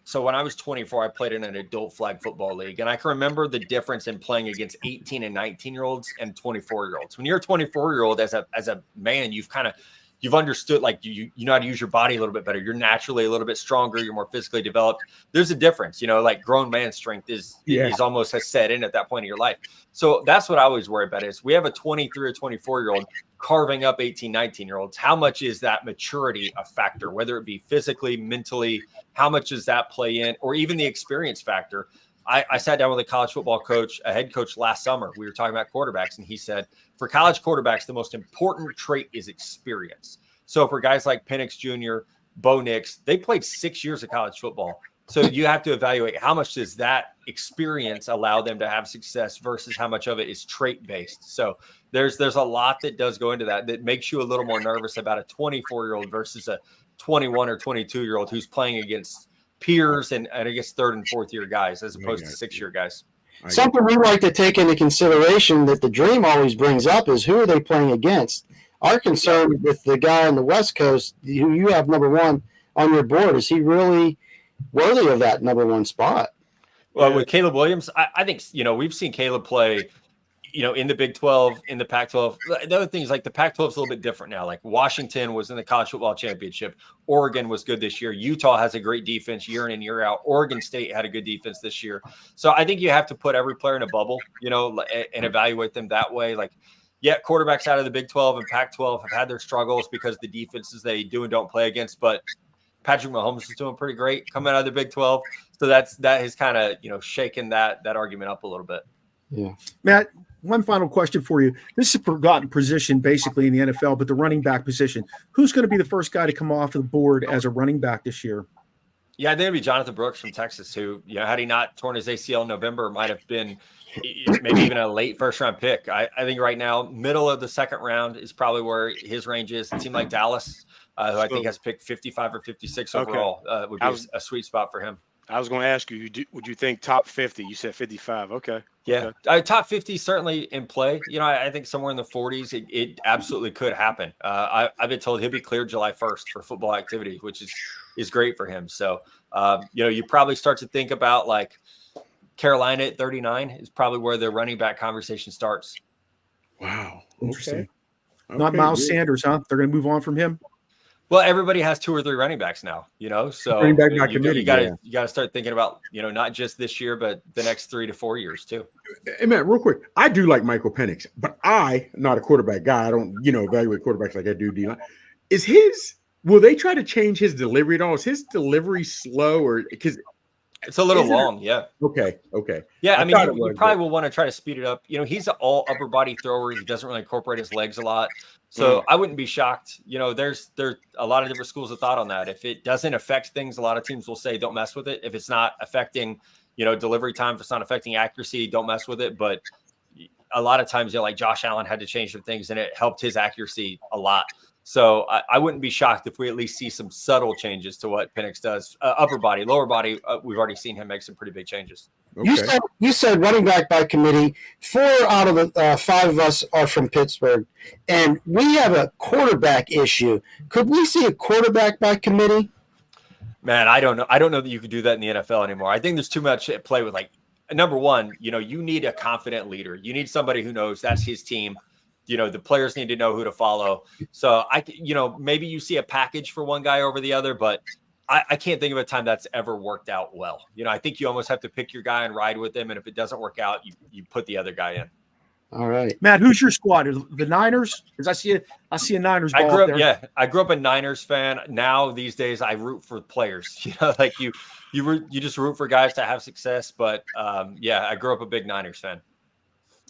so when I was 24, I played in an adult flag football league, and I can remember the difference in playing against 18 and 19-year-olds and 24-year-olds. When you're a 24-year-old, as a man, you've understood, like you know how to use your body a little bit better. You're naturally a little bit stronger. You're more physically developed. There's a difference, like grown man strength is almost has set in at that point in your life. So that's what I always worry about is we have a 23 or 24-year-old carving up 18, 19-year-olds. How much is that maturity a factor, whether it be physically, mentally, how much does that play in, or even the experience factor? I sat down with a college football coach, a head coach last summer. We were talking about quarterbacks, and he said, for college quarterbacks, the most important trait is experience. So for guys like Penix Jr., Bo Nix, they played 6 years of college football. So you have to evaluate how much does that experience allow them to have success versus how much of it is trait-based. So there's a lot that does go into that makes you a little more nervous about a 24-year-old versus a 21 or 22-year-old who's playing against peers and I guess third and fourth year guys as opposed to 6-year guys. Something we like to take into consideration that the Dream always brings up is who are they playing against? Our concern with the guy on the West Coast who you have number one on your board, is he really worthy of that number one spot? Well, with Caleb Williams, I think, we've seen Caleb play, in the Big 12, in the Pac-12. The other thing is like the Pac-12 is a little bit different now. Like Washington was in the college football championship. Oregon was good this year. Utah has a great defense year in and year out. Oregon State had a good defense this year. So I think you have to put every player in a bubble, and evaluate them that way. Like, quarterbacks out of the Big 12 and Pac-12 have had their struggles because the defenses they do and don't play against, but Patrick Mahomes is doing pretty great coming out of the Big 12. So that has kind of, shaken that argument up a little bit. Yeah. Matt, one final question for you. This is a forgotten position basically in the NFL, but the running back position. Who's going to be the first guy to come off the board as a running back this year? Yeah, I think it'd be Jonathan Brooks from Texas, who, had he not torn his ACL in November, might have been maybe even a late first-round pick. I think right now, middle of the second round is probably where his range is. A team like Dallas, who I think has picked 55 or 56 overall, would be a sweet spot for him. I was going to ask you, would you think top 50? You said 55. Okay. Yeah. Okay. Top 50 certainly in play. I think somewhere in the 40s, it absolutely could happen. I've been told he'll be cleared July 1st for football activity, which is great for him. So, you probably start to think about like Carolina at 39 is probably where the running back conversation starts. Wow. Interesting. Okay. Not Miles Sanders, huh? They're going to move on from him? Well, everybody has 2 or 3 running backs now, so running back by you committee, got to start thinking about, not just this year, but the next 3 to 4 years too. Hey, man, real quick. I do like Michael Penix, but not a quarterback guy. I don't, evaluate quarterbacks like I do D-line. Will they try to change his delivery at all? Is his delivery slow or because it's a little long? Yeah. Okay. Yeah. I mean, you probably will want to try to speed it up. He's an all upper body thrower. He doesn't really incorporate his legs a lot. So I wouldn't be shocked. There's a lot of different schools of thought on that. If it doesn't affect things, a lot of teams will say, don't mess with it. If it's not affecting, delivery time, if it's not affecting accuracy, don't mess with it. But a lot of times, like Josh Allen had to change some things and it helped his accuracy a lot. So I wouldn't be shocked if we at least see some subtle changes to what Penix does. Upper body, lower body, we've already seen him make some pretty big changes. Okay. You said running back by committee. 4 out of the 5 of us are from Pittsburgh, and we have a quarterback issue. Could we see a quarterback by committee? Man, I don't know. I don't know that you could do that in the NFL anymore. I think there's too much at play with, like, number one, you need a confident leader. You need somebody who knows that's his team. The players need to know who to follow. So maybe you see a package for one guy over the other, but I can't think of a time that's ever worked out well. I think you almost have to pick your guy and ride with him. And if it doesn't work out, you put the other guy in. All right, Matt, who's your squad? The Niners? Because I see a Niners ball up there. I grew up a Niners fan. Now these days I root for players, like you just root for guys to have success. But I grew up a big Niners fan.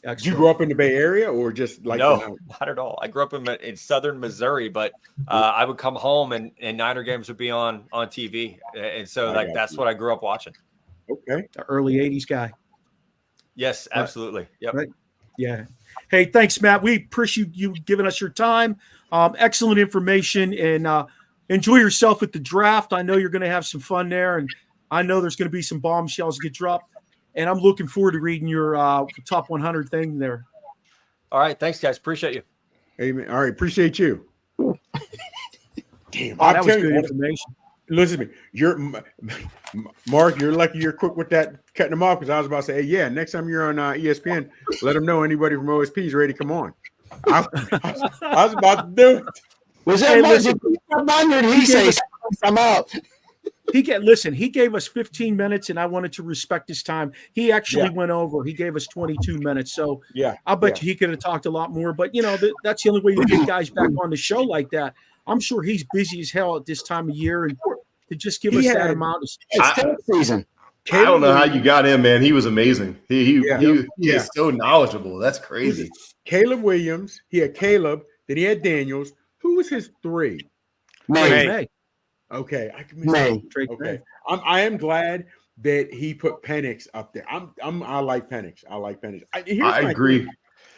Did you grow up in the Bay Area or just like no, not at all. I grew up in southern Missouri, but I would come home and Niner games would be on TV, and so that's what I grew up watching. Okay, the early '80s guy. Yes, absolutely. Yep. Right. Yeah. Hey, thanks, Matt. We appreciate you giving us your time. Excellent information, and enjoy yourself at the draft. I know you're going to have some fun there, and I know there's going to be some bombshells get dropped, and I'm looking forward to reading your top 100 thing there. All right. Thanks, guys. Appreciate you. Amen. All right. Appreciate you. Damn. That was good information. Listen to me. You're Mark. You're lucky you're quick with that cutting them off because I was about to say, hey, yeah, next time you're on ESPN, let them know anybody from OSP is ready to come on. I was about to do it. Was that he says I'm out? He gave us 15 minutes, and I wanted to respect his time. He actually went over. He gave us 22 minutes. So I'll bet you he could have talked a lot more. But that's the only way you get guys back on the show like that. I'm sure he's busy as hell at this time of year, and to just give us that amount of season. I don't know how you got him, man. He was amazing. He is so knowledgeable. That's crazy. Caleb Williams. He had Caleb. Then he had Daniels. Who was his 3? May. Okay, May. Okay, I am glad that he put Penix up there. I like Penix. I agree.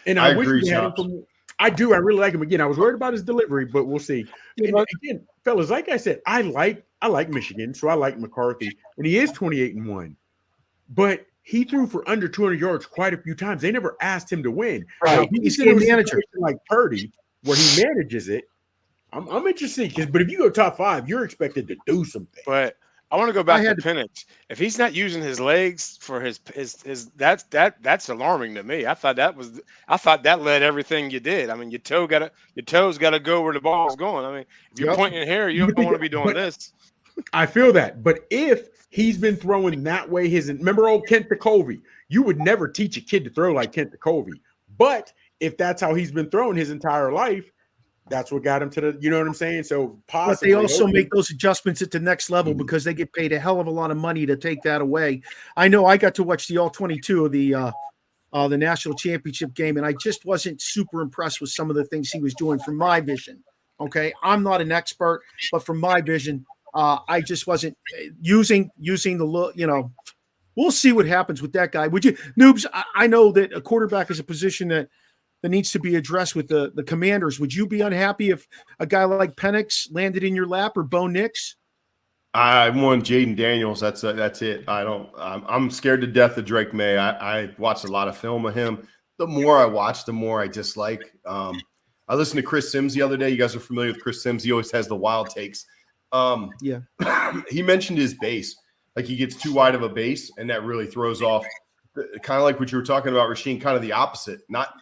And I wish we had him from. I do. I really like him. Again, I was worried about his delivery, but we'll see. And again, fellas, like I said, I like Michigan, so I like McCarthy, and he is 28-1. But he threw for under 200 yards quite a few times. They never asked him to win. Right. He's game manager like Purdy, where he manages it. I'm interested but if you go top 5, you're expected to do something. But I want to go back to Penix. If he's not using his legs for his that's alarming to me. I thought that led everything you did. I mean, your toes got to go where the ball's going. I mean, if you're pointing here, you don't want to be doing this. I feel that. But if he's been throwing that way, remember old Kent DeCovey? You would never teach a kid to throw like Kent DeCovey. But if that's how he's been throwing his entire life, that's what got him to the, you know what I'm saying? So possibly. But they also make those adjustments at the next level because they get paid a hell of a lot of money to take that away. I know I got to watch the all-22 of the national championship game, and I just wasn't super impressed with some of the things he was doing from my vision. Okay, I'm not an expert, but from my vision, I just wasn't using the look. We'll see what happens with that guy. Would you, Noobs? I know that a quarterback is a position that needs to be addressed with the Commanders. Would you be unhappy if a guy like Penix landed in your lap or Bo Nix? I want Jaden Daniels. That's it. I'm scared to death of Drake May. I watched a lot of film of him. The more I watch, the more I dislike. I listened to Chris Sims the other day. You guys are familiar with Chris Sims. He always has the wild takes. He mentioned his base. Like he gets too wide of a base, and that really throws off. Kind of like what you were talking about, Rasheen, kind of the opposite. Not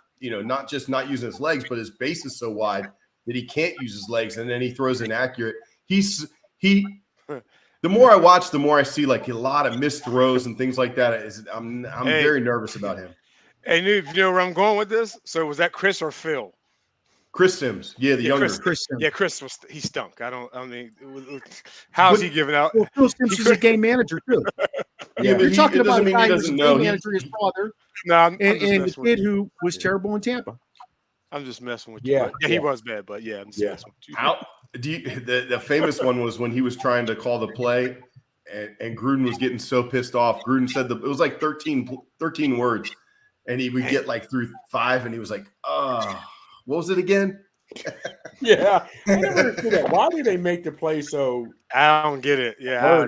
just not using his legs, but his base is so wide that he can't use his legs, and then he throws inaccurate. The more I watch, the more I see like a lot of missed throws and things like that. I'm very nervous about him. Hey, Noob, you know where I'm going with this? So was that Chris or Phil? Chris Sims, the younger Chris Sims. Yeah, Chris he stunk. How's he giving out? Well, Phil Sims is a game manager too. You're talking about a guy who's a game manager, his father, and the kid who was terrible in Tampa. I'm just messing with you. Yeah, he was bad, but I'm just messing with you. The famous one was when he was trying to call the play, and Gruden was getting so pissed off. Gruden said it was like 13 words, and he would get like through 5, and he was like, what was it again? I never understood that. Why do they make the play so? I don't get it. Yeah,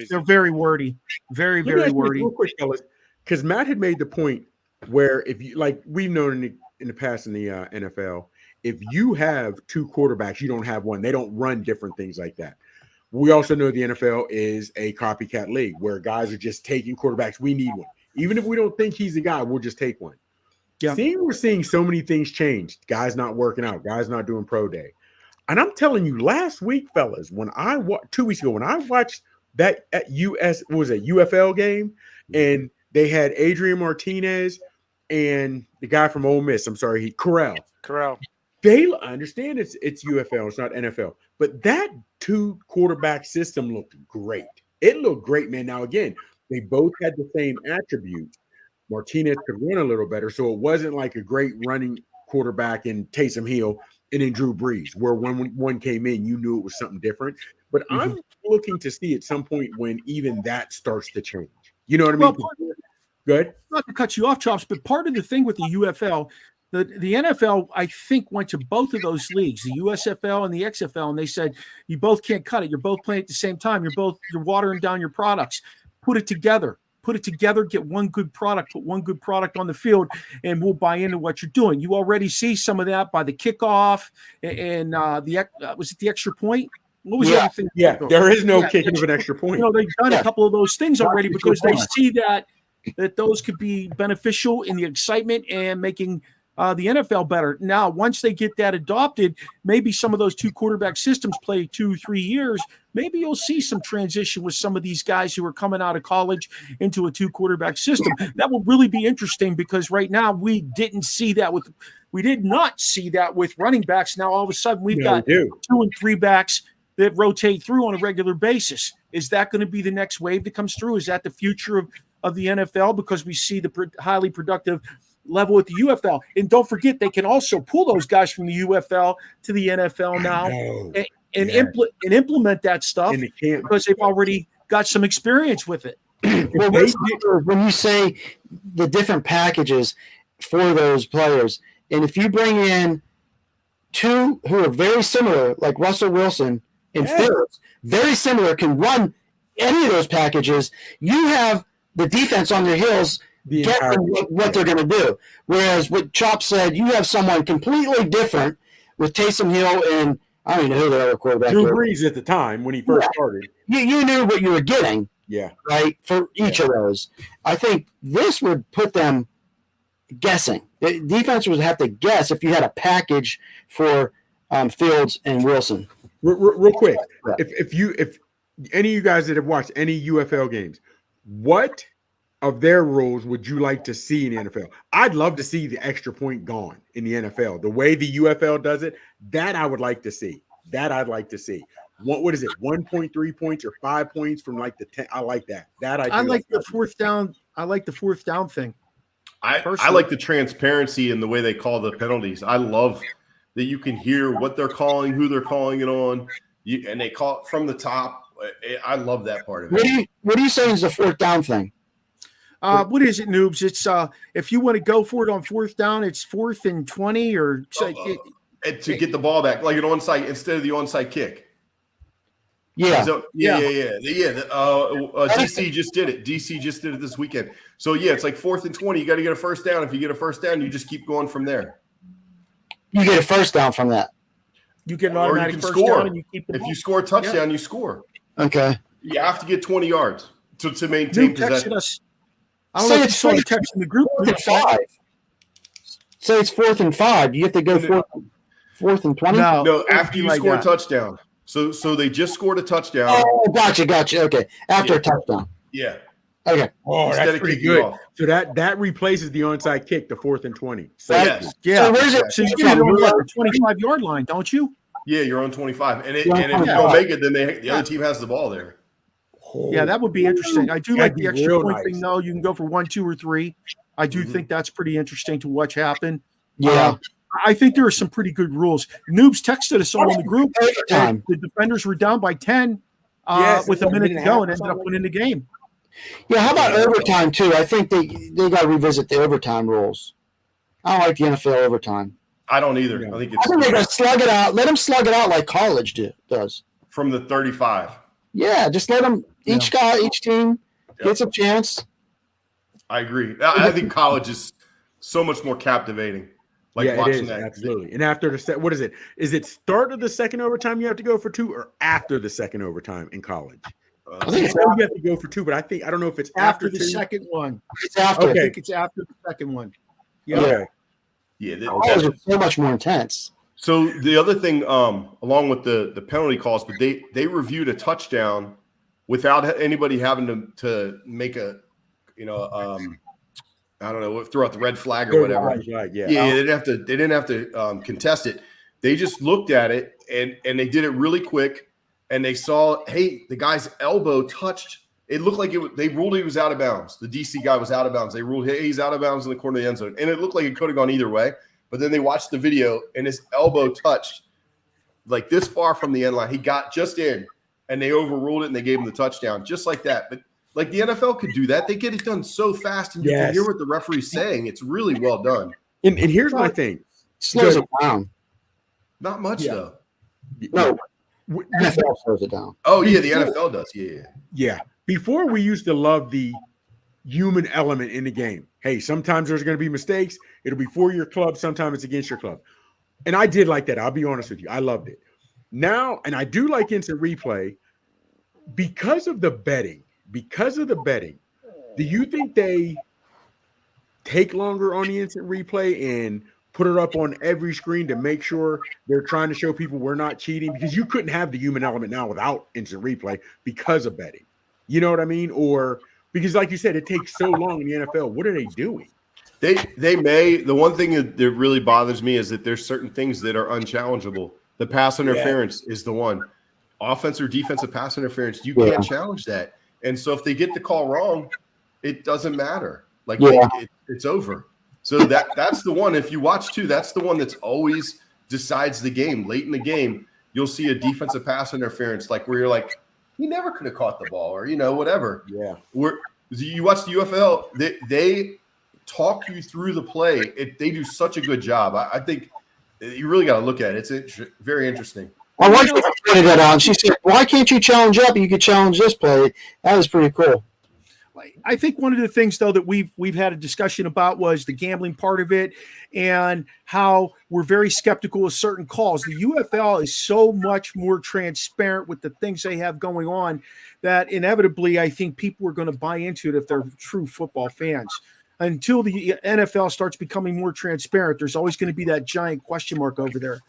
they're very wordy, very wordy. Real quick, fellas, because Matt had made the point where if you we've known in the past in the NFL, if you have 2 quarterbacks, you don't have one. They don't run different things like that. We also know the NFL is a copycat league where guys are just taking quarterbacks. We need one, even if we don't think he's the guy. We'll just take one. Yeah. We're seeing so many things change. Guys not working out. Guys not doing pro day. And I'm telling you, last week, fellas, 2 weeks ago, when I watched that at UFL game, and they had Adrian Martinez and the guy from Ole Miss. I'm sorry, Corral. I understand it's UFL, it's not NFL, but that 2 quarterback system looked great. It looked great, man. Now again, they both had the same attributes. Martinez could run a little better, so it wasn't like a great running quarterback in Taysom Hill and then Drew Brees, where when one came in, you knew it was something different. But I'm looking to see at some point when even that starts to change. You know what I mean? Well, good. Not to cut you off, Chops, but part of the thing with the UFL, The NFL, I think, went to both of those leagues, the USFL and the XFL, and they said you both can't cut it. You're both playing at the same time. You're watering down your products. Put it together. Get one good product. Put one good product on the field, and we'll buy into what you're doing. You already see some of that by the kickoff and was it the extra point? What was everything? Yeah, there is no kicking of an extra point. They've done a couple of those things already because they see that those could be beneficial in the excitement and making the NFL better. Now, once they get that adopted, maybe some of those 2 quarterback systems play 2-3 years. Maybe you'll see some transition with some of these guys who are coming out of college into a 2 quarterback system. That will really be interesting because right now we did not see that with running backs. Now all of a sudden we've got 2 and 3 backs that rotate through on a regular basis. Is that going to be the next wave that comes through? Is that the future of the NFL? Because we see the highly productive level at the UFL. And don't forget, they can also pull those guys from the UFL to the NFL now and implement that stuff because they've already got some experience with it. Well, when you say the different packages for those players, and if you bring in 2 who are very similar, like Russell Wilson and Fields, very similar, can run any of those packages, you have the defense on their heels getting what they're going to do. Whereas what Chop said, you have someone completely different with Taysom Hill and I don't even know who the other quarterback Drew Brees at the time when he first started. You knew what you were getting. Yeah. Right? For each of those. I think this would put them guessing. The defense would have to guess if you had a package for Fields and Wilson. Real quick, if any of you guys that have watched any UFL games, what of their rules would you like to see in the NFL? I'd love to see the extra point gone in the NFL. The way the UFL does it, that I would like to see. That I'd like to see. What is it? 1.3 points or 5 points from like the 10? I like that. I like the fourth down. I like the fourth down thing. I like the transparency in the way they call the penalties. I love that you can hear what they're calling, who they're calling it on, and they call it from the top. I love that part of it. What are you saying is the fourth down thing? What is it, noobs? It's if you want to go for it on fourth down, it's 4th and 20 or to get the ball back, like an onside instead of the onside kick. Yeah. So, DC just did it. DC just did it this weekend. So it's like 4th and 20. You got to get a first down. If you get a first down, you just keep going from there. You get a first down from that. You get an automatic first score. Down and you keep the ball. If you score a touchdown, you score. Okay. You have to get 20 yards to maintain possession. I don't know if you saw the text in the group. 5. Say it's 4th and 5. You have to go 4th and 20? No, after you score a touchdown. So they just scored a touchdown. Oh, gotcha. Okay. After a touchdown. Yeah. Okay. Oh, that's pretty good. So that replaces the onside kick, the 4th and 20. So yes. Yeah. So where's it? So you get it on the 25-yard line, don't you? Yeah, you're on 25. And if you don't make it, then the other team has the ball there. Yeah, that would be interesting. I do like the extra point thing, though. You can go for 1, 2, or 3. I do think that's pretty interesting to watch happen. Yeah. I think there are some pretty good rules. Noobs texted us all in the group. The defenders were down by 10 with a minute to go and ended up winning the game. Yeah, how about overtime, too? I think they got to revisit the overtime rules. I don't like the NFL overtime. I don't either. I think they got to slug it out. Let them slug it out like college does. From the 35. Yeah, just let them each team gets a chance. I agree. I think college is so much more captivating. Like watching that. Absolutely. And after what is it? Is it start of the second overtime you have to go for 2 or after the second overtime in college? I think you have to go for 2, but I don't know if it's after the 2. second one. It's after. I think it's after the second one. Yeah. Those are so much more intense. So the other thing, along with the penalty calls, but they reviewed a touchdown without anybody having to make a, I don't know, throw out the red flag or whatever. Right, yeah. They didn't have to contest it. They just looked at it and they did it really quick, and they saw, hey, the guy's elbow touched. It looked like they ruled he was out of bounds. The DC guy was out of bounds. They ruled, hey, he's out of bounds in the corner of the end zone, and it looked like it could have gone either way. But then they watched the video, and his elbow touched like this far from the end line. He got just in, and they overruled it, and they gave him the touchdown just like that. But like the NFL could do that. They get it done so fast, and you can hear what the referee's saying. It's really well done. And here's my thing. Slows it down. Not much though. No, NFL slows it down. Oh yeah, the NFL does. Yeah. Yeah. Before we used to love the human element in the game. Hey, sometimes there's going to be mistakes. It'll be for your club. Sometimes it's against your club. And I did like that. I'll be honest with you. I loved it. Now, and I do like instant replay because of the betting. Do you think they take longer on the instant replay and put it up on every screen to make sure they're trying to show people we're not cheating? Because you couldn't have the human element now without instant replay because of betting. You know what I mean? Or because, like you said, it takes so long in the NFL. What are they doing? They may. The one thing that really bothers me is that there's certain things that are unchallengeable. The pass interference is the one. Offense or defensive pass interference, you can't challenge that. And so if they get the call wrong, it doesn't matter. Like it's over. So that's the one. If you watch too, that's the one that's always decides the game. Late in the game, you'll see a defensive pass interference, like where you're like, he never could have caught the ball, or whatever. Yeah. Where you watch the UFL, they talk you through the play. They do such a good job. I think you really got to look at it. It's very interesting. My wife pointed that out. She said, "Why can't you challenge up? You could challenge this play." That was pretty cool. I think one of the things, though, that we've had a discussion about was the gambling part of it and how we're very skeptical of certain calls. The UFL is so much more transparent with the things they have going on that inevitably I think people are going to buy into it if they're true football fans. Until the NFL starts becoming more transparent, there's always going to be that giant question mark over their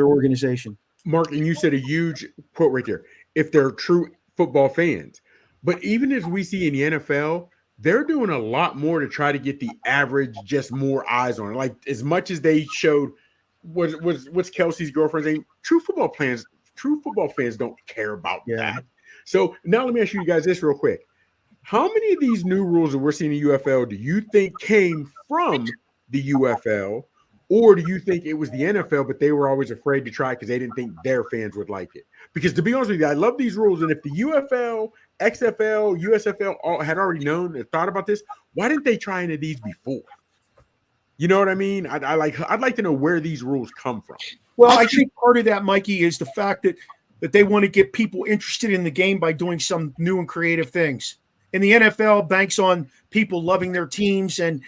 organization. Mark, and you said a huge quote right there. If they're true football fans. But even as we see in the NFL, they're doing a lot more to try to get the average, just more eyes on it. Like as much as they showed what's Kelsey's girlfriend's name, true football fans don't care about that. So now let me ask you guys this real quick. How many of these new rules that we're seeing in the UFL do you think came from the UFL? Or do you think it was the NFL, but they were always afraid to try because they didn't think their fans would like it? Because to be honest with you, I love these rules. And if the UFL, XFL, USFL all had already known and thought about this, why didn't they try any of these before? You know what I mean? I'd like to know where these rules come from. Well, I think part of that, Mikey, is the fact that they want to get people interested in the game by doing some new and creative things. And the NFL banks on people loving their teams and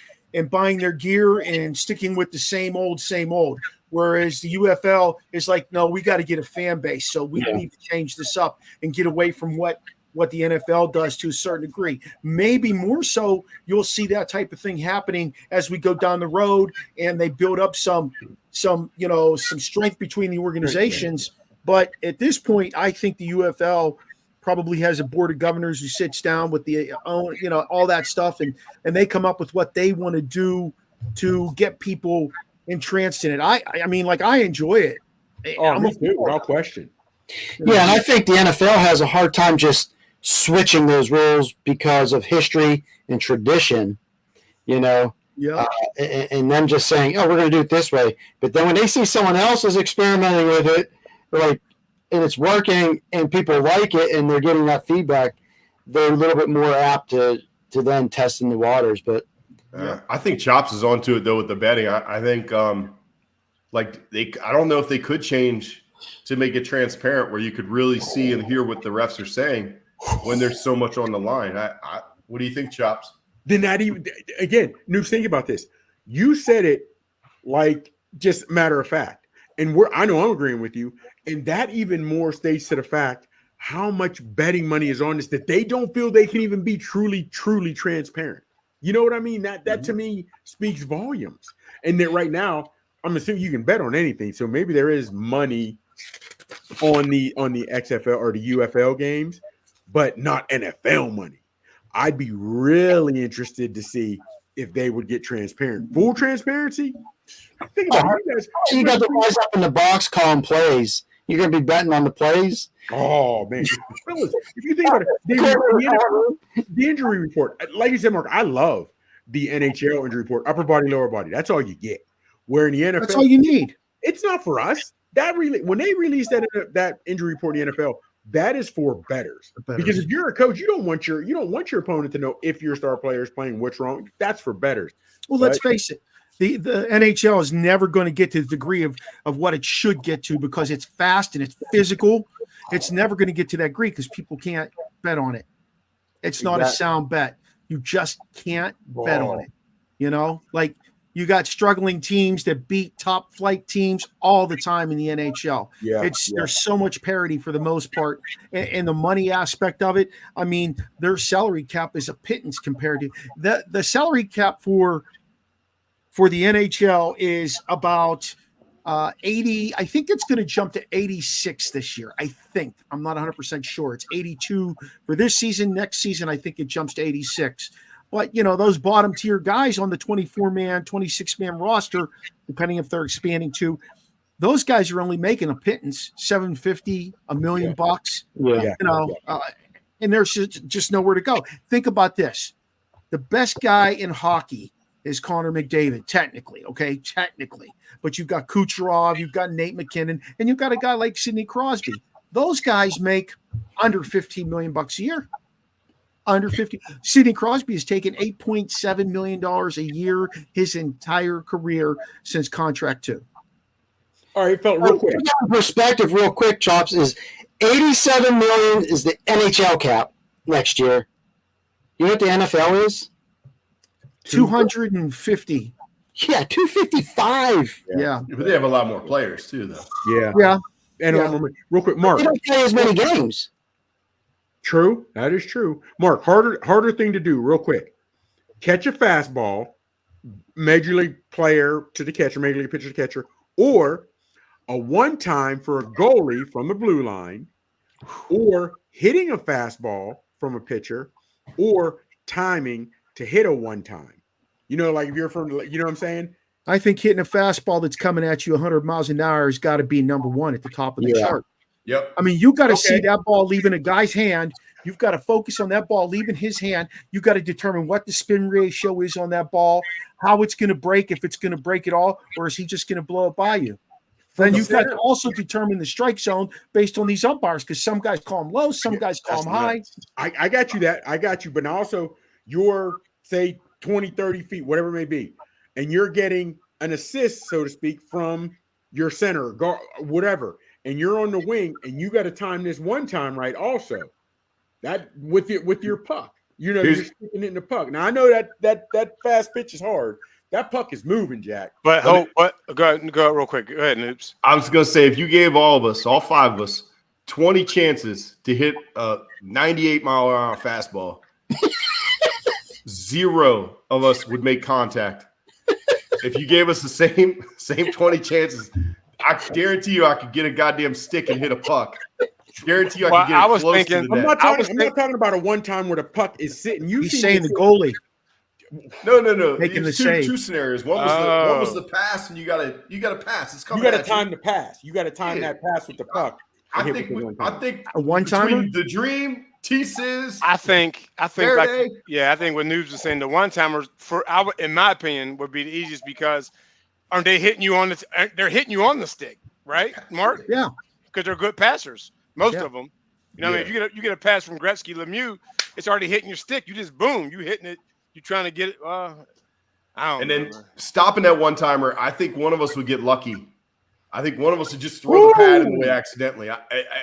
buying their gear and sticking with the same old. Whereas the UFL is like, no, we got to get a fan base. So we need to change this up and get away from what the NFL does to a certain degree. Maybe more so you'll see that type of thing happening as we go down the road and they build up some strength between the organizations. But at this point, I think the UFL probably has a board of governors who sits down with the all that stuff and they come up with what they want to do to get people entranced in it. I mean, like, I enjoy it. Me too, without question. Yeah, and I think the NFL has a hard time just switching those rules because of history and tradition, and them just saying, oh, we're going to do it this way. But then when they see someone else is experimenting with it, and it's working and people like it and they're getting that feedback, they're a little bit more apt to then test in the waters. But I think Chops is onto it though with the betting. I think I don't know if they could change to make it transparent where you could really see and hear what the refs are saying when there's so much on the line. What do you think, Chops? Then not even again, Noob, think about this. You said it like just matter of fact. And I know I'm agreeing with you. And that even more states to the fact how much betting money is on this that they don't feel they can even be truly, truly transparent. You know what I mean? That to me speaks volumes. And that right now, I'm assuming you can bet on anything. So maybe there is money on the XFL or the UFL games, but not NFL money. I'd be really interested to see if they would get transparent. Full transparency? Think about it. You got the guys up in the box calling plays. You're going to be betting on the plays? Oh, man. Fellas, if you think about it, the injury report, like you said, Mark, I love the NHL injury report, upper body, lower body. That's all you get. Where in the NFL, that's all you need. It's not for us. When they release that injury report in the NFL, that is for bettors. Because if you're a coach, you don't want your opponent to know if your star player is playing what's wrong. That's for bettors. Well, let's face it. The NHL is never going to get to the degree of what it should get to because it's fast and it's physical. It's never going to get to that degree because people can't bet on it. It's not a sound bet. You just can't bet on it. You know, like you got struggling teams that beat top flight teams all the time in the NHL. There's so much parity for the most part. And the money aspect of it, I mean, their salary cap is a pittance compared to the salary cap for the NHL is about 80. I think it's going to jump to 86 this year. I think. I'm not 100% sure. It's 82 for this season. Next season, I think it jumps to 86. But, you know, those bottom tier guys on the 24-man, 26-man roster, depending if they're expanding to, those guys are only making a pittance, $750, $1 million bucks. You know, and there's just nowhere to go. Think about this. The best guy in hockey is Connor McDavid, technically, okay? Technically. But you've got Kucherov, you've got Nate McKinnon, and you've got a guy like Sidney Crosby. Those guys make under $15 million bucks a year. Under 50. Sidney Crosby has taken $8.7 million a year his entire career since contract 2. All right, felt real quick. Perspective, real quick, Chops, is $87 million is the NHL cap next year. You know what the NFL is? 250. Yeah, 255. Yeah. But they have a lot more players too, though. Yeah. And real quick, Mark. They don't play as many games. True. That is true. Mark, harder thing to do, real quick. Catch a fastball, major league player to the catcher, major league pitcher to the catcher, or a one-time for a goalie from the blue line, or hitting a fastball from a pitcher, or timing to hit a one-time. You know, like if you're from, you know what I'm saying? I think hitting a fastball that's coming at you 100 miles an hour has got to be number one at the top of the chart. Yep. I mean, you got to see that ball leaving a guy's hand. You've got to focus on that ball leaving his hand. You got to determine what the spin ratio is on that ball, how it's going to break, if it's going to break at all, or is he just going to blow it by you? Then you've got to also determine the strike zone based on these umpires because some guys call them low, some guys call them high. I got you that. I got you. But also you're, say, 20, 30 feet, whatever it may be, and you're getting an assist, so to speak, from your center, guard, whatever, and you're on the wing, and you got to time this one time right also. That with your puck. You know, you're sticking it in the puck. Now, I know that fast pitch is hard. That puck is moving, Jack. But go ahead real quick. Go ahead, Noops. I was going to say, if you gave all five of us, 20 chances to hit a 98-mile-an-hour fastball, 0 of us would make contact. If you gave us the same 20 chances, I guarantee you I could get a goddamn stick and hit a puck. Guarantee you I could get it close to the net. I'm not talking about a one-time where the puck is sitting. He's saying the goalie. No. Making It's the two scenarios. One was the pass, and you gotta pass. It's coming. You gotta time the pass. You gotta time that pass with the puck. I think a one-timer. The Dream, T-Sizz. I think Maradei. I think what Noobs was saying, the one-timers in my opinion would be the easiest because aren't they hitting you on they're hitting you on the stick, right, Mark? Yeah. Because they're good passers. Most of them. You know what I mean? If you get a pass from Gretzky, Lemieux, it's already hitting your stick. You just boom, you hitting it. You trying to get it. I don't know. Then stopping that one-timer, I think one of us would get lucky. I think one of us would just throw the pad in the way accidentally,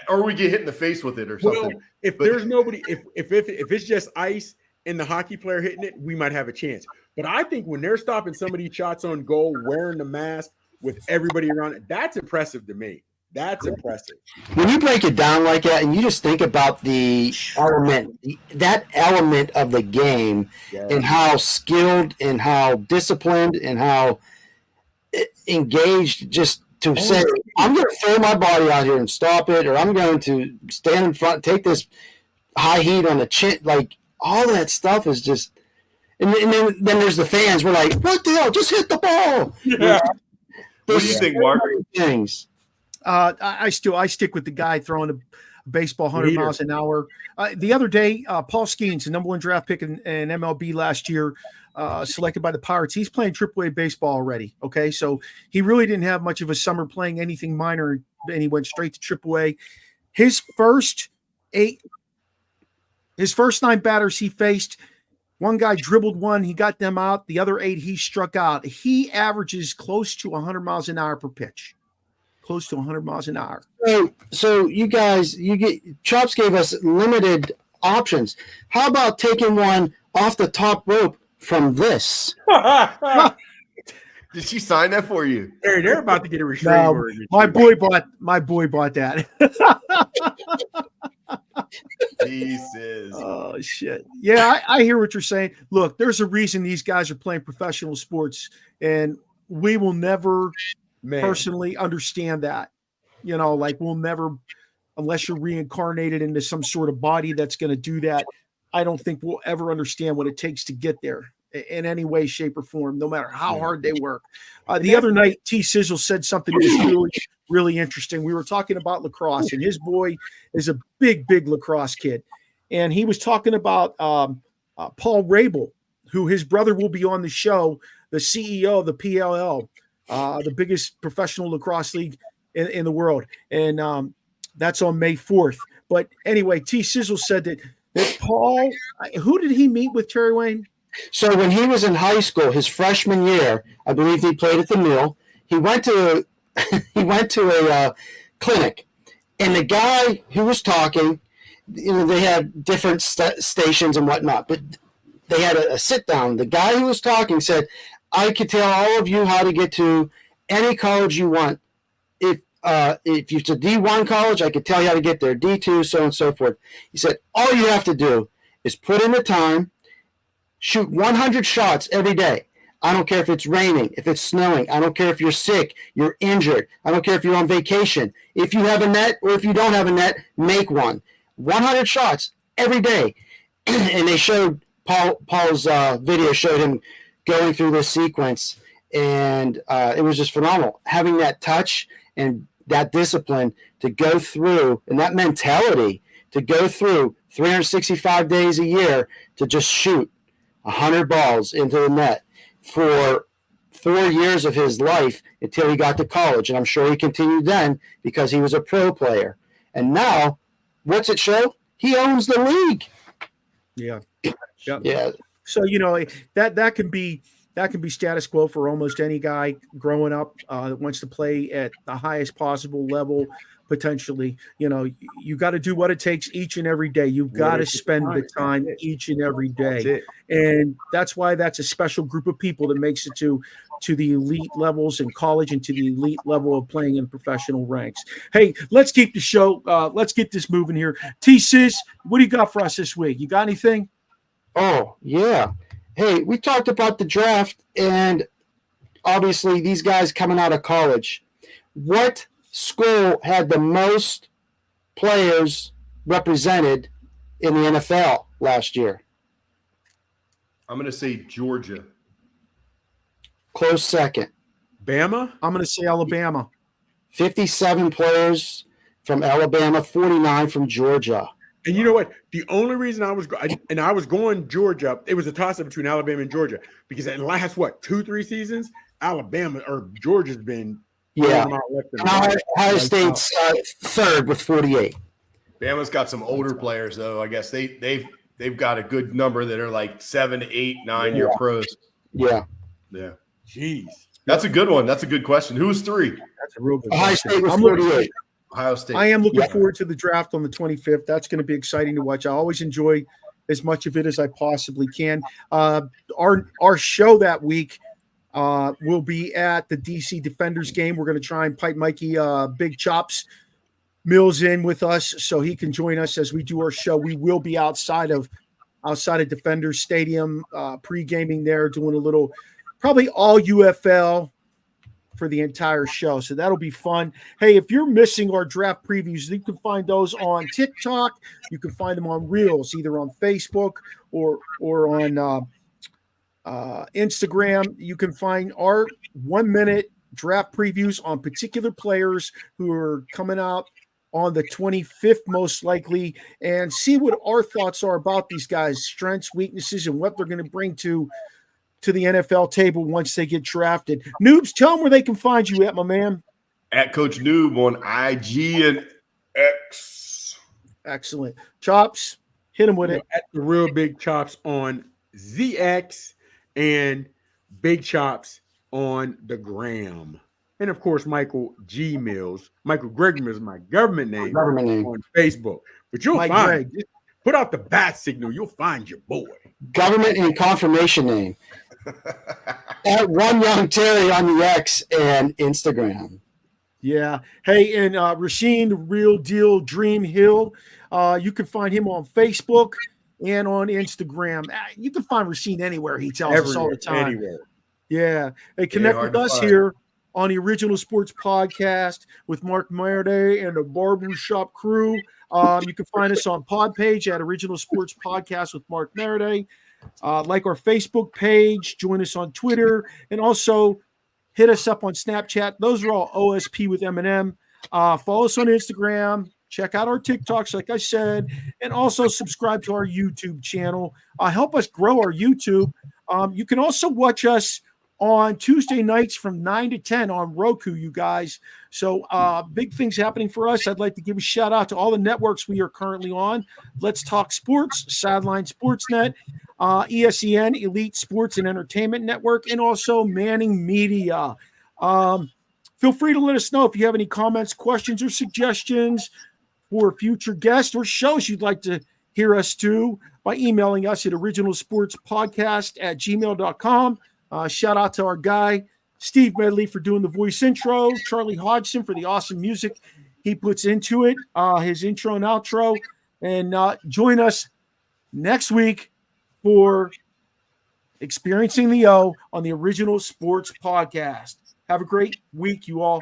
or we get hit in the face with it or something. Well, if there's nobody, if it's just ice and the hockey player hitting it, we might have a chance. But I think when they're stopping some of these shots on goal, wearing the mask with everybody around it, that's impressive to me. That's impressive. When you break it down like that and you just think about that element of the game and how skilled and how disciplined and how engaged just to say, I'm going to throw my body out here and stop it, or I'm going to stand in front, take this high heat on the chin, like all that stuff is just and then there's the fans. We're like, what the hell? Just hit the ball. Yeah. What do you think, Mark? Things. I stick with the guy throwing a baseball 100 miles an hour. The other day, Paul Skeens, the number 1 draft pick in MLB last year, selected by the Pirates. He's playing AAA baseball already. Okay, so he really didn't have much of a summer playing anything minor, and he went straight to AAA. His first 9 batters he faced, One guy dribbled one, he got them out. The other 8 he struck out. He averages close to 100 miles an hour per pitch. Close to 100 miles an hour. So you guys, Chops gave us limited options. How about taking one off the top rope from this? Did she sign that for you? They're about to get a restraining No, order. my boy bought that. Jesus. Oh shit. Yeah, I hear what you're saying. Look, there's a reason these guys are playing professional sports, and we will never personally understand that. Like we'll never, unless you're reincarnated into some sort of body that's going to do that. I don't think we'll ever understand what it takes to get there in any way, shape, or form, no matter how hard they work. The other night, T. Sizzle said something that was really, really interesting. We were talking about lacrosse, and his boy is a big, big lacrosse kid. And he was talking about Paul Rabel, who his brother will be on the show, the CEO of the PLL, the biggest professional lacrosse league in the world. And that's on May 4th. But anyway, T. Sizzle said that Paul, who did he meet with, Terry Wayne? So when he was in high school, his freshman year, I believe he played at the Mill. He went to a clinic, and the guy who was talking, they had different stations and whatnot, but they had a sit down. The guy who was talking said, "I could tell all of you how to get to any college you want. If it's a D1 college, I could tell you how to get there. D2, so on and so forth." He said, "All you have to do is put in the time, shoot 100 shots every day. I don't care if it's raining, if it's snowing. I don't care if you're sick, you're injured. I don't care if you're on vacation. If you have a net or if you don't have a net, make one. 100 shots every day." And they showed Paul's video showed him going through this sequence, and it was just phenomenal. Having that touch and that discipline to go through, and that mentality to go through 365 days a year to just shoot 100 balls into the net for 4 years of his life until he got to college. And I'm sure he continued then because he was a pro player. And now, what's it show? He owns the league. Yeah. Yeah. So, that can be status quo for almost any guy growing up that wants to play at the highest possible level. Potentially, you got to do what it takes each and every day. You've got to spend the time each and every day. And that's why that's a special group of people that makes it to the elite levels in college and to the elite level of playing in professional ranks. Hey, let's keep the show. Let's get this moving here. T-Sis, what do you got for us this week? You got anything? Oh, yeah. Hey, we talked about the draft and obviously these guys coming out of college. What school had the most players represented in the NFL last year? I'm going to say Georgia. Close second. Bama? I'm going to say Alabama. 57 players from Alabama, 49 from Georgia. And you know what? The only reason I was going Georgia, it was a toss-up between Alabama and Georgia because in the last, 2-3 seasons, Alabama or Georgia's been Ohio State's third with 48. Bama's got some older players, though. I guess they've got a good number that are like 7, 8, 9 year pros. Yeah. Jeez, that's a good one. That's a good question. Who was 3? That's a real good Ohio question. State with 48. Ohio State. I am looking forward to the draft on the 25th. That's going to be exciting to watch. I always enjoy as much of it as I possibly can. Our show that week will be at the DC Defenders game. We're going to try and pipe Mikey Big Chops Mills in with us so he can join us as we do our show. We will be outside of Defenders Stadium, pre-gaming there, doing a little, probably all UFL for the entire show. So that'll be fun. Hey, if you're missing our draft previews, you can find those on TikTok. You can find them on Reels, either on Facebook or on Instagram. You can find our 1-minute draft previews on particular players who are coming out on the 25th, most likely, and see what our thoughts are about these guys' strengths, weaknesses, and what they're going to bring to the NFL table once they get drafted. Noobs, tell them where they can find you at, my man. At Coach Noob on IG and X. Excellent. Chops, hit him with it. At the Real Big Chops on ZX and Big Chops on the gram. And of course, Michael G. Mills. Michael Greg Mills is my government name on Facebook. But you'll find, just put out the bat signal, you'll find your boy. Government and confirmation name. At One Young Terry on the X and Instagram. Yeah. Hey, and Rasheen, the Real Deal Dream Hill. You can find him on Facebook and on Instagram. You can find Rasheen anywhere. He tells us all the time. Anywhere. Yeah. Hey, connect with us here on the Original Sports Podcast with Mark Maradei and the Barbershop crew. You can find us on Podpage at Original Sports Podcast with Mark Maradei. Like our Facebook page, join us on Twitter, and also hit us up on Snapchat. Those are all OSP with M&M. Follow us on Instagram. Check out our TikToks, like I said, and also subscribe to our YouTube channel. Help us grow our YouTube. You can also watch us on Tuesday nights from 9 to 10 on Roku, you guys. So big things happening for us. I'd like to give a shout out to all the networks we are currently on. Let's Talk Sports, Sideline Sportsnet, ESPN, Elite Sports and Entertainment Network, and also Manning Media. Feel free to let us know if you have any comments, questions, or suggestions for future guests or shows you'd like to hear us do by emailing us at originalsportspodcast@gmail.com. Shout out to our guy, Steve Medley, for doing the voice intro, Charlie Hodgson for the awesome music he puts into it, his intro and outro. And join us next week for Experiencing the O on the Original Sports Podcast. Have a great week, you all.